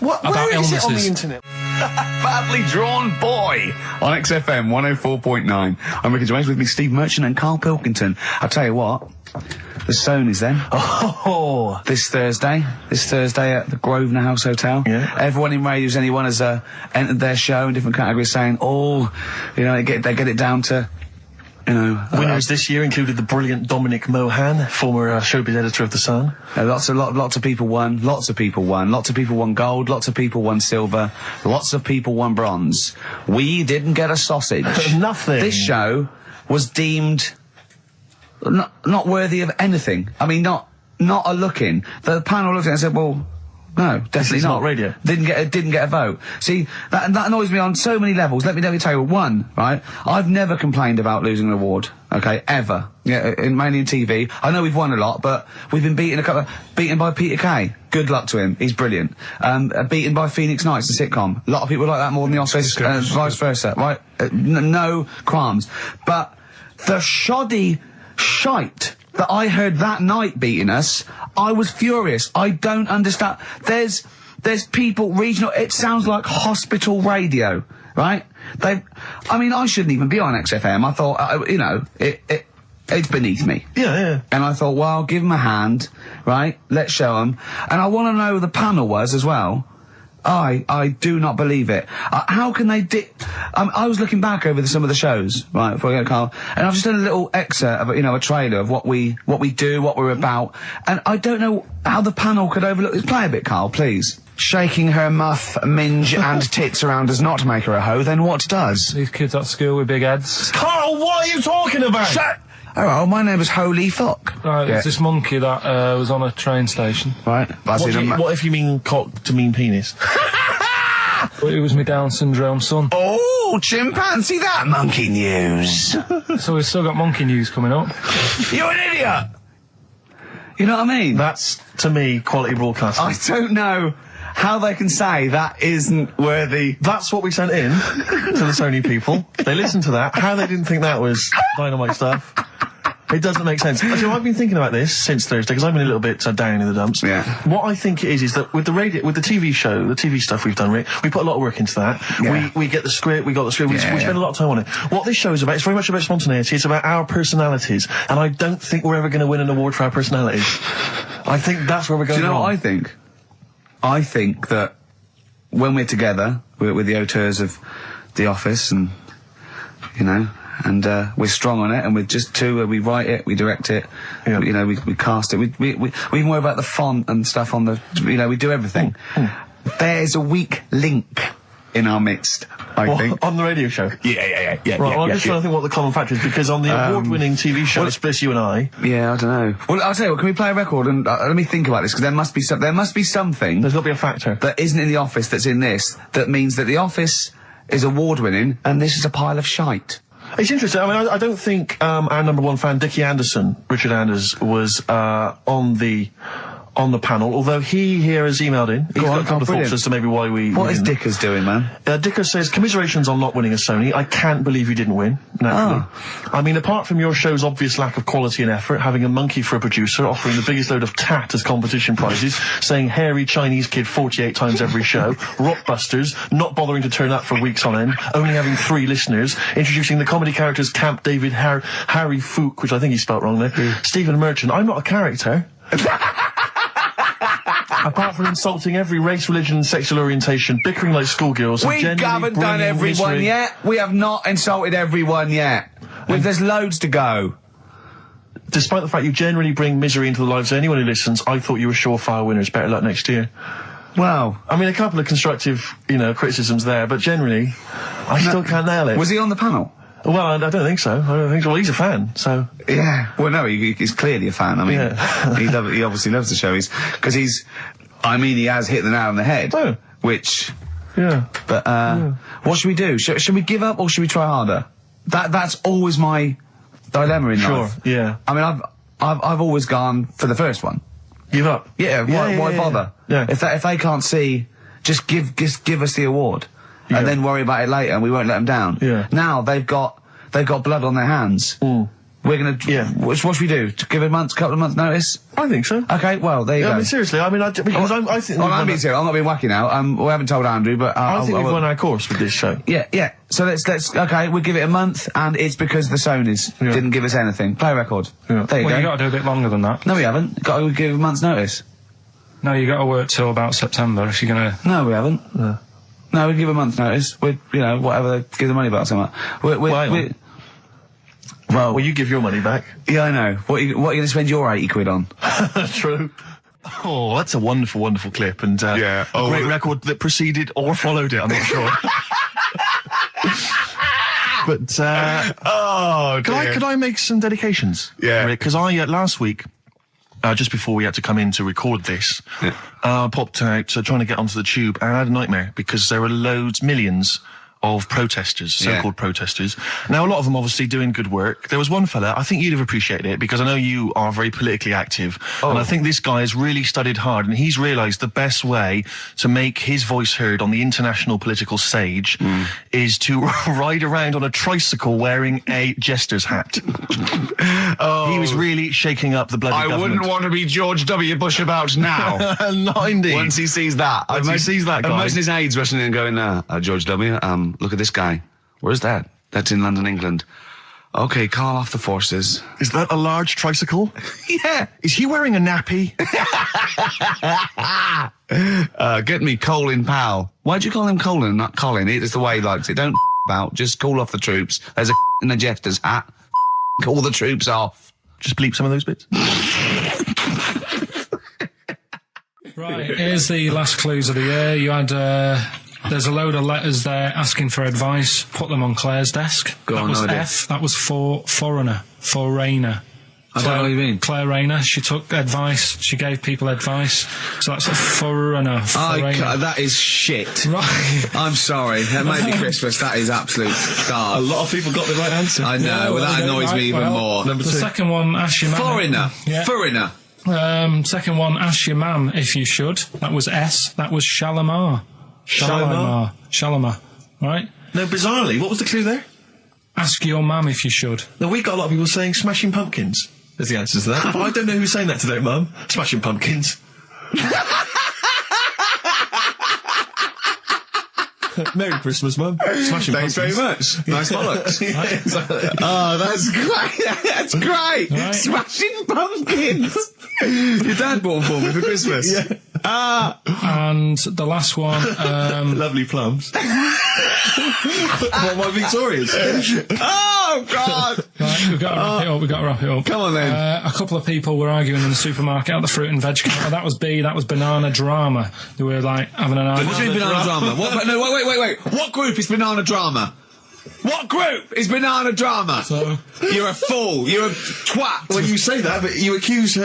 What? Where is it on the internet? Badly Drawn Boy on XFM 104.9. I'm Ricky Gervais, with me Steve Merchant and Karl Pilkington. I'll tell you what, the Stoney's then. Oh. This Thursday at the Grosvenor House Hotel. Yeah. Everyone in Radio's Anyone has entered their show in different categories saying, they get it down to, winners this year included the brilliant Dominic Mohan, former showbiz editor of The Sun. Lots of people won. Lots of people won gold. Lots of people won silver. Lots of people won bronze. We didn't get a sausage. Nothing. This show was deemed not worthy of anything. I mean, not a look in. The panel looked at it and said, well, no, definitely not radio. Didn't get a vote. See, that annoys me on so many levels. Let me tell you one, right? I've never complained about losing an award, okay, ever. Yeah, mainly in TV. I know we've won a lot, but we've been beaten by Peter Kay. Good luck to him. He's brilliant. Beaten by Phoenix Nights, the sitcom. A lot of people like that more than the Oscars, vice versa, right? No qualms. But the shoddy shite that I heard that night beating us, I was furious. I don't understand. There's people regional. It sounds like hospital radio, right? I shouldn't even be on XFM. I thought, it's beneath me. Yeah. And I thought, well, give them a hand, right? Let's show them. And I want to know who the panel was as well. I do not believe it. How can they I was looking back over some of the shows, right, before I go, Karl, and I've just done a little excerpt of, a trailer of what we do, what we're about, and I don't know how the panel could overlook it. Play a bit, Karl, please. Shaking her muff, minge and tits around does not make her a hoe, then what does? These kids at school with big heads. Karl, what are you talking about? oh, my name is Holy Fuck. Right, there's this monkey that was on a train station. Right. What if you mean cock to mean penis? It was my Down syndrome son. Oh, chimpanzee, that monkey news. So we've still got monkey news coming up. You're an idiot! You know what I mean? That's, to me, quality broadcasting. I don't know how they can say that isn't worthy. That's what we sent in to the Sony people. They listened to that. How they didn't think that was dynamite stuff. It doesn't make sense. Actually, I've been thinking about this since Thursday, because I've been a little bit down in the dumps. Yeah. What I think it is that with the TV show, the TV stuff we've done, Rick, we put a lot of work into that. Yeah. We get the script, we spend a lot of time on it. What this show is about, it's very much about spontaneity, it's about our personalities, and I don't think we're ever going to win an award for our personalities. I think that's where we're going. Do you know wrong. what I think? I think that when we're together, we're the auteurs of The Office, and, you know, and we're strong on it, and we're just two where we write it, we direct it, you know, we cast it, we even worry about the font and stuff on the, you know, we do everything. There's a weak link in our midst, I think. On the radio show? Yeah. Right, well, I'm just trying to think what the common factor is, because on the award-winning TV show, it's Bliss You and I. Yeah, I don't know. Well, I'll tell you what, can we play a record and let me think about this, because there must be something. There's got to be a factor. That isn't in The Office that's in this, that means that The Office is award-winning, and this is a pile of shite. It's interesting. I mean, I don't think our number one fan, Dickie Anderson, Richard Anders, was on the panel, although he here has emailed in. He's got a couple of thoughts as to maybe why we... What is Dickers doing, man? Dickers says, commiserations on not winning a Sony. I can't believe you didn't win, naturally. I mean, apart from your show's obvious lack of quality and effort, having a monkey for a producer, offering the biggest load of tat as competition prizes, saying hairy Chinese kid 48 times every show, Rockbusters, not bothering to turn up for weeks on end, only having 3 listeners, introducing the comedy characters Camp David, Harry Fook, which I think he spelt wrong there, Stephen Merchant. I'm not a character. Apart from insulting every race, religion and sexual orientation, bickering like schoolgirls... We haven't done everyone yet. We have not insulted everyone yet. There's loads to go. Despite the fact you generally bring misery into the lives of anyone who listens, I thought you were surefire winners. Better luck next year. Well... I mean, a couple of constructive, you know, criticisms there, but generally, I still can't nail it. Was he on the panel? Well, I don't think so. Well, he's a fan, so... Yeah. Well, no, he's clearly a fan. I mean, he obviously loves the show. He has hit the nail on the head. Oh. Which... Yeah. But, what should we do? Should we give up or should we try harder? That's always my dilemma in life. Sure, yeah. I mean, I've always gone for the first one. Give up? Yeah, why bother? Yeah. If they can't see, just give us the award. Yeah. And then worry about it later, and we won't let them down. Yeah. Now they've got blood on their hands. We're gonna. Yeah. What should we do? To give a couple of months' notice? I think so. Okay. Well, there you go. I mean, seriously. I mean, I think. I'm being serious. I'm not being wacky now. We haven't told Andrew, but I think we've won our course with this show. Yeah. So let's. Okay, we'll give it a month, and it's because the Sonys didn't give us anything. Play a record. Yeah. There you go. You got to do a bit longer than that. No, we haven't. Got to give a month's notice. No, you got to work till about September if you're gonna. No, we haven't. No, we give a month's notice. Whatever they give the money back, something. Well, you give your money back. Yeah, I know. What are you going to spend your 80 quid on? True. Oh, that's a wonderful, wonderful clip, and a great record that preceded or followed it. I'm not sure. But could I make some dedications? Yeah. Because I last week, just before we had to come in to record this, popped out trying to get onto the tube, and I had a nightmare because there were millions of protesters, so-called protesters. Now, a lot of them obviously doing good work. There was one fella, I think you'd have appreciated it, because I know you are very politically active, and I think this guy has really studied hard, and he's realised the best way to make his voice heard on the international political stage is to ride around on a tricycle wearing a jester's hat. He was really shaking up the bloody government. I wouldn't want to be George W. Bush about now. Not indeed. Once he sees that. Once he sees that guy. Imagine his aides rushing in and going, George W., look at this guy. Where's that? That's in London, England. Okay, call off the forces. Is that a large tricycle? Yeah. Is he wearing a nappy? Get me Colin Powell. Why'd you call him Colin, not Colin? It's the way he likes it. Don't about. Just call off the troops. There's a in the jester's hat. Call the troops off. Just bleep some of those bits. Right, here's the last clues of the year. You had There's a load of letters there asking for advice. Put them on Claire's desk. Go that on, was no idea. F. That was for foreigner. Foreigner. I don't know what you mean. Claire Rayner. She took advice. She gave people advice. So that's a foreigner. That is shit. Right. I'm sorry. That may be Christmas. That is absolute A garbage. lot of people got the right answer. I know. Well, that annoys me even more. Number The 2. second one, ask your mum. Foreigner. Yeah. Foreigner. Second one, ask your mum if you should. That was S. That was Shalimar. Shalimar. Right? No, bizarrely, what was the clue there? Ask your mum if you should. No, we got a lot of people saying Smashing Pumpkins as the answer to that. But I don't know who's saying that today, Mum. Smashing Pumpkins. Merry Christmas, Mum. Smashing Thanks Pumpkins. very much. Nice bollocks. Yeah, exactly. Oh, that's great. That's great. Right. Smashing Pumpkins. Your dad bought them for me for Christmas. Yeah. And the last one, Lovely plums. What, my Victorians? Oh, God. right, we've got to wrap it up. Come on, then. A couple of people were arguing in the supermarket at the fruit and veg counter. That was B. That was banana drama. They were like having an argument. What do you mean banana drama? What, no, wait. What group is banana drama? What group is banana drama? So- You're a fool. You're a twat. When you say that, but you accuse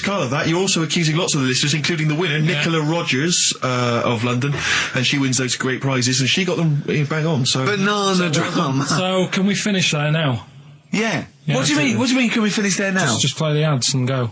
Carl of that. You're also accusing lots of the listeners, including the winner, Nicola Rogers of London, and she wins those great prizes, and she got them bang on. So Banana drama. So can we finish there now? Yeah. Yeah, What do you mean? What do you mean? Can we finish there now? Just play the ads and go.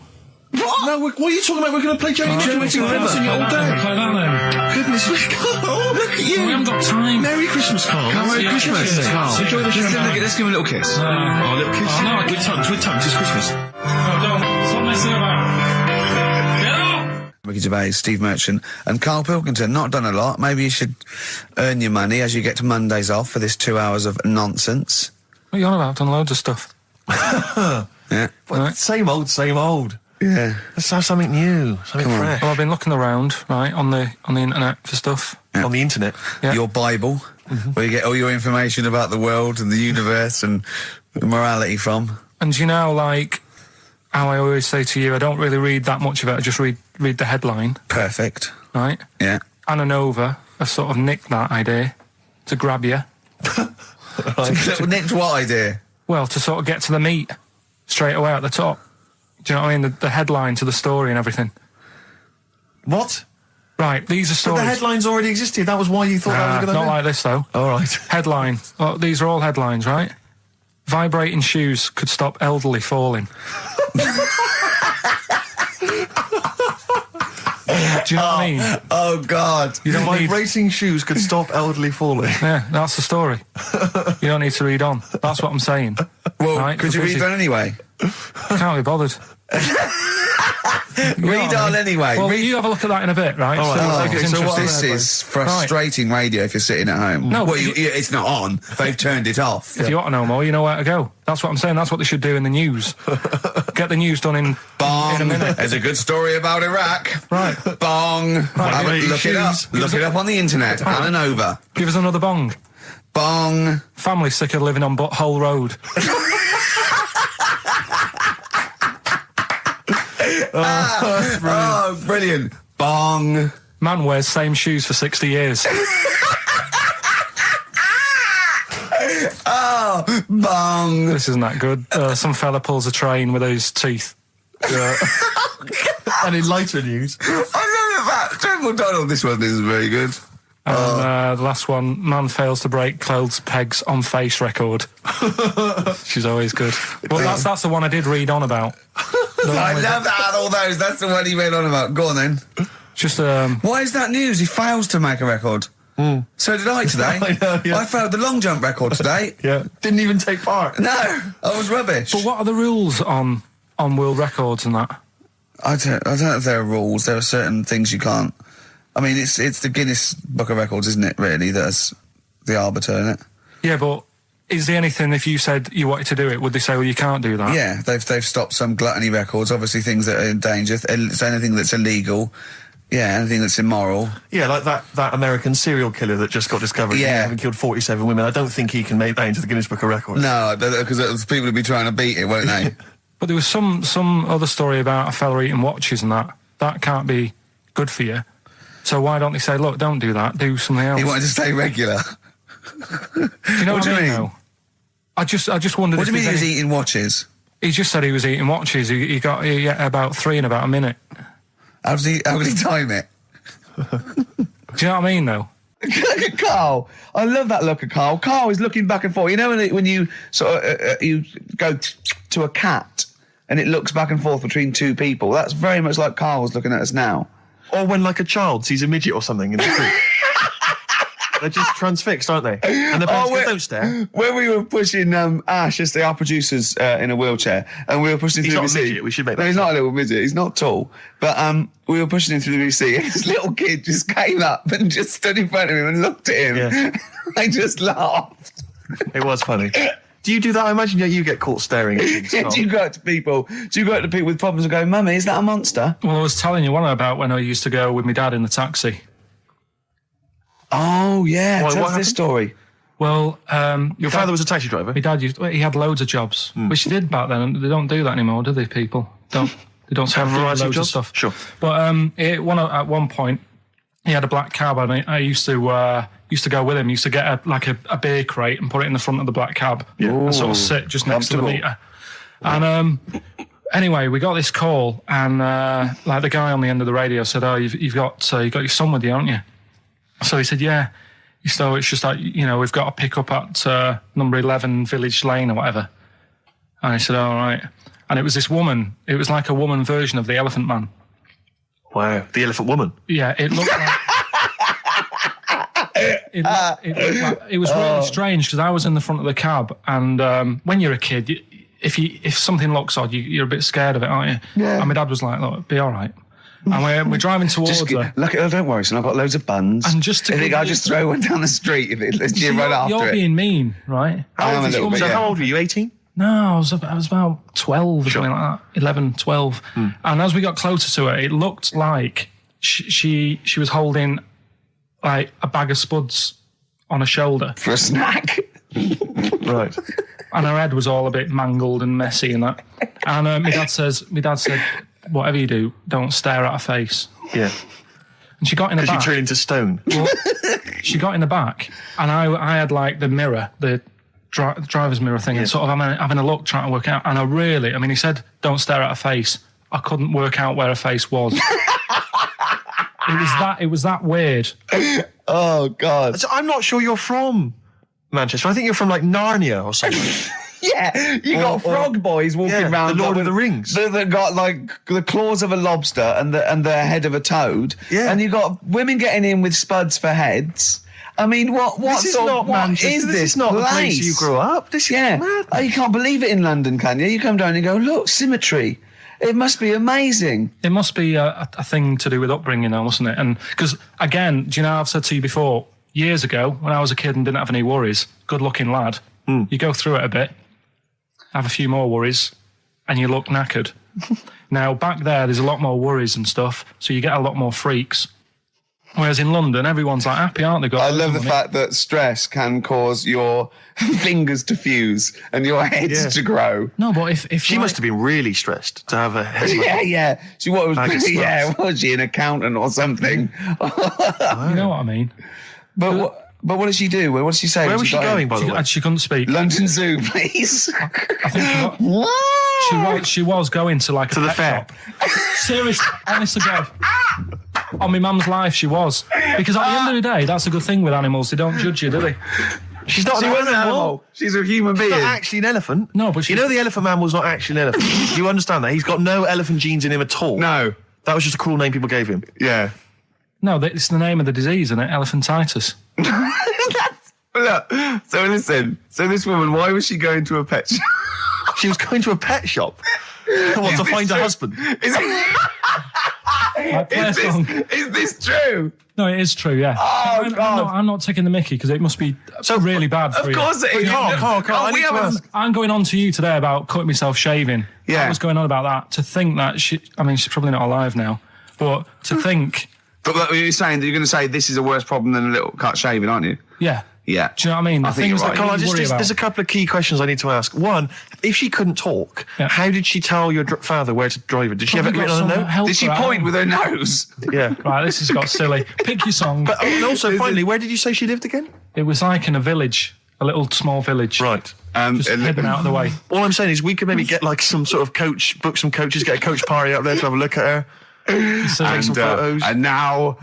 What? No, what are you talking about? We're going to play Jodie Documenting Rivers in your all day. Play that then. Goodness me, Carl! Oh, look at you! We haven't got time. Merry Christmas, Carl. Merry Yeah, Christmas, yeah. Carl. Enjoy the show. Let's give him a little kiss. Oh, little kiss. Oh, no, I with tongues, it's Christmas. Don't. Stop messing about. Get up! Ricky Gervais, Steve Merchant, and Karl Pilkington. Not done a lot. Maybe you should earn your money as you get to Mondays off for this 2 hours of nonsense. What are you on about? I've done loads of stuff. Yeah. Right. Same old. Yeah. Let's have something new, something Come on. fresh. Well, I've been looking around, right, on the internet for stuff. Yeah. On the internet. Yeah. Your Bible, where you get all your information about the world and the universe and morality from. And you know, like, how I always say to you, I don't really read that much of it, I just read the headline, Perfect. right? Yeah. Anna Nova have sort of nicked that idea to grab you. Nicked what idea? Well, to sort of get to the meat straight away at the top. Do you know what I mean? The headline to the story and everything. What? Right, these are But stories. the headlines already existed. That was why you thought that was going to not like this, though. All right. Headline. Well, these are all headlines, right? Vibrating shoes could stop elderly falling. Do you know what I mean? Oh, God. You don't need... Vibrating shoes could stop elderly falling. Yeah, that's the story. You don't need to read on. That's what I'm saying. Well, Right, could you for read busy. on anyway? Can't be bothered. Read on anyway. Well, Read. you have a look at that in a bit, right? All right, So okay, it's so what interesting. This is frustrating radio if you're sitting at home. No, well, but it's not on. They've turned it off. If you want to know more, you know where to go. That's what I'm saying. That's what they should do in the news. Get the news done in Bong. a minute. There's a good story about Iraq. Right. Bong. Have it- look it up. Shoes. Look it up on the internet. Anna Nova. Give us another bong. Bong. Family sick of living on Butthole Road. Oh, brilliant. Bong. Man wears same shoes for 60 years. Oh, bong. This isn't that good. Some fella pulls a train with his teeth. And in lighter news. I love that. Jungle Donald, this one isn't very good. And the last one, man fails to break clothes pegs on face record. She's always good. Well, that's the one I did read on about. I love that out of all those. That's the one he went on about. Go on then. Just Why is that news? He fails to make a record. So did I today. I know, yeah. I failed the long jump record today. Yeah. Didn't even take part. No, I was rubbish. But what are the rules on world records and that? I don't know if there are rules. There are certain things you can't. I mean, it's the Guinness Book of Records, isn't it? Really, that's the arbiter, isn't it? Yeah, but is there anything, if you said you wanted to do it, would they say, well, you can't do that? Yeah, they've stopped some gluttony records. Obviously, things that are in danger. So anything that's illegal. Yeah, anything that's immoral. Yeah, like that American serial killer that just got discovered. Yeah. Having killed 47 women. I don't think he can make that into the Guinness Book of Records. No, because people would be trying to beat it, won't they? But there was some other story about a fella eating watches and that. That can't be good for you. So why don't they say, look, don't do that, do something else? He wanted to stay regular. Do you know what I mean? Though? I just wondered. What do you mean he was eating watches? He just said he was eating watches. He got about 3 in about a minute. How did he time it? Do you know what I mean, though? Look at Karl. I love that look at Karl. Karl is looking back and forth. You know when you sort of you go to a cat and it looks back and forth between two people? That's very much like Karl was looking at us now. Or when, like, a child sees a midget or something in the street. They're just transfixed, aren't they? And the parents go, don't stare. When we were pushing Ash, yesterday, our producer's in a wheelchair, and we were pushing him through the VC. He's not a midget, we should make that. No, he's not a little midget, he's not tall. But we were pushing him through the VC, and this little kid just came up and just stood in front of him and looked at him. Yeah. I just laughed. It was funny. Do you do that? I imagine you get caught staring at things. Do you go up to people with problems and go, Mummy, is that a monster? Well, I was telling you one about when I used to go with my dad in the taxi. Oh, yeah. What Tell us happened? this story. Well, Your father was a taxi driver? my dad he had loads of jobs, which he did back then, and they don't do that anymore, do they, people? They don't Have a variety of loads jobs? stuff. Sure. But at one point, he had a black cab, and I used to go with him. He used to get a beer crate and put it in the front of the black cab and sort of sit just next to the meter. And anyway, we got this call, and the guy on the end of the radio said, "Oh, you've got your son with you, haven't you?" So he said, "Yeah." So it's just like, we've got to pick up at number 11 Village Lane or whatever. And I said, all right. And it was this woman. It was like a woman version of the Elephant Man. Wow, the Elephant Woman. Yeah, it looked like... it was really strange because I was in the front of the cab, and when you're a kid, if something looks odd, you're a bit scared of it, aren't you? Yeah. And my dad was like, look, be all right. And we're driving towards her. Look, don't worry, son, I've got loads of buns. And just to I'll just throw one down the street if it's you right after You're it. being mean, right? I am a little bit, So yeah. how old were you, 18? No, I was about 12 or something like that, 11, 12. And as we got closer to her, it looked like she was holding like a bag of spuds on her shoulder. For a snack. Right. And her head was all a bit mangled and messy and that. And my dad said, whatever you do, don't stare at her face. Yeah. And she got in the Because back. you turned into stone. Well, she got in the back, and I had like the mirror, the driver's mirror thing, and sort of having a look, trying to work out. And he said, don't stare at her face. I couldn't work out where her face was. It was that weird. Oh, God. So I'm not sure you're from Manchester. I think you're from, like, Narnia or something. Yeah, you got frog boys walking around. The Lord of the Rings. That got like the claws of a lobster and the head of a toad. Yeah. And you got women getting in with spuds for heads. I mean, what This is not Manchester. is This is not the place you grew up. This is mad. Oh, you can't believe it in London, can you? You come down and go, look, symmetry. It must be amazing. It must be a thing to do with upbringing now, mustn't it? And because, again, do you know, I've said to you before, years ago, when I was a kid and didn't have any worries, good-looking lad, you go through it a bit, have a few more worries, and you look knackered. Now, back there's a lot more worries and stuff, so you get a lot more freaks. Whereas in London, everyone's like happy, aren't they? I love the fact that stress can cause your fingers to fuse and your head to grow. No, but if She must have been really stressed to have a head. Yeah. She was she an accountant or something? You know what I mean? But what did she do? What did she say? Where was she going, by the way? She couldn't speak. London Zoo, please. I think she was going to like To a the pet fair. shop. Seriously, honest to God. On my mum's life, she was. Because at the end of the day, that's a good thing with animals. They don't judge you, do they? She's not an animal. She's a human being. She's not actually an elephant. No, but you know the Elephant Man was not actually an elephant. You understand that? He's got no elephant genes in him at all. No. That was just a cruel name people gave him. Yeah. No, it's the name of the disease, isn't it? Elephantitis. Look, so listen. So this woman, why was she going to a pet shop? She was going to a pet shop. What, to find a husband? Is this true? No, it is true, yeah. Oh, God. I'm not taking the mickey because it must be so really bad for you. Of course it is. Carl, I'm going on to you today about cutting myself shaving. Yeah. I was going on about that. To think that she's probably not alive now, but to think... But you're saying that you're going to say this is a worse problem than a little cut shaving, aren't you? Yeah. Yeah. Do you know what I mean? The I think things you're that right. you Carl, worry about. there's a couple of key questions I need to ask. One, if she couldn't talk, Yeah. how did she tell your father where to drive her? Did she have it Probably written got on a some note? help Did she for that. point with her nose? Yeah. Right, this has got silly. Pick your song. But and also, finally, where did you say she lived again? It was like in a village, a little small village. Right. Just heading out of the way. All I'm saying is we could maybe get like some sort of coach, book some coaches, get a coach party up there to have a look at her. Take some photos. And now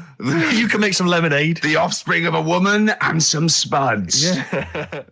You can make some lemonade. the offspring of a woman and some spuds. Yeah.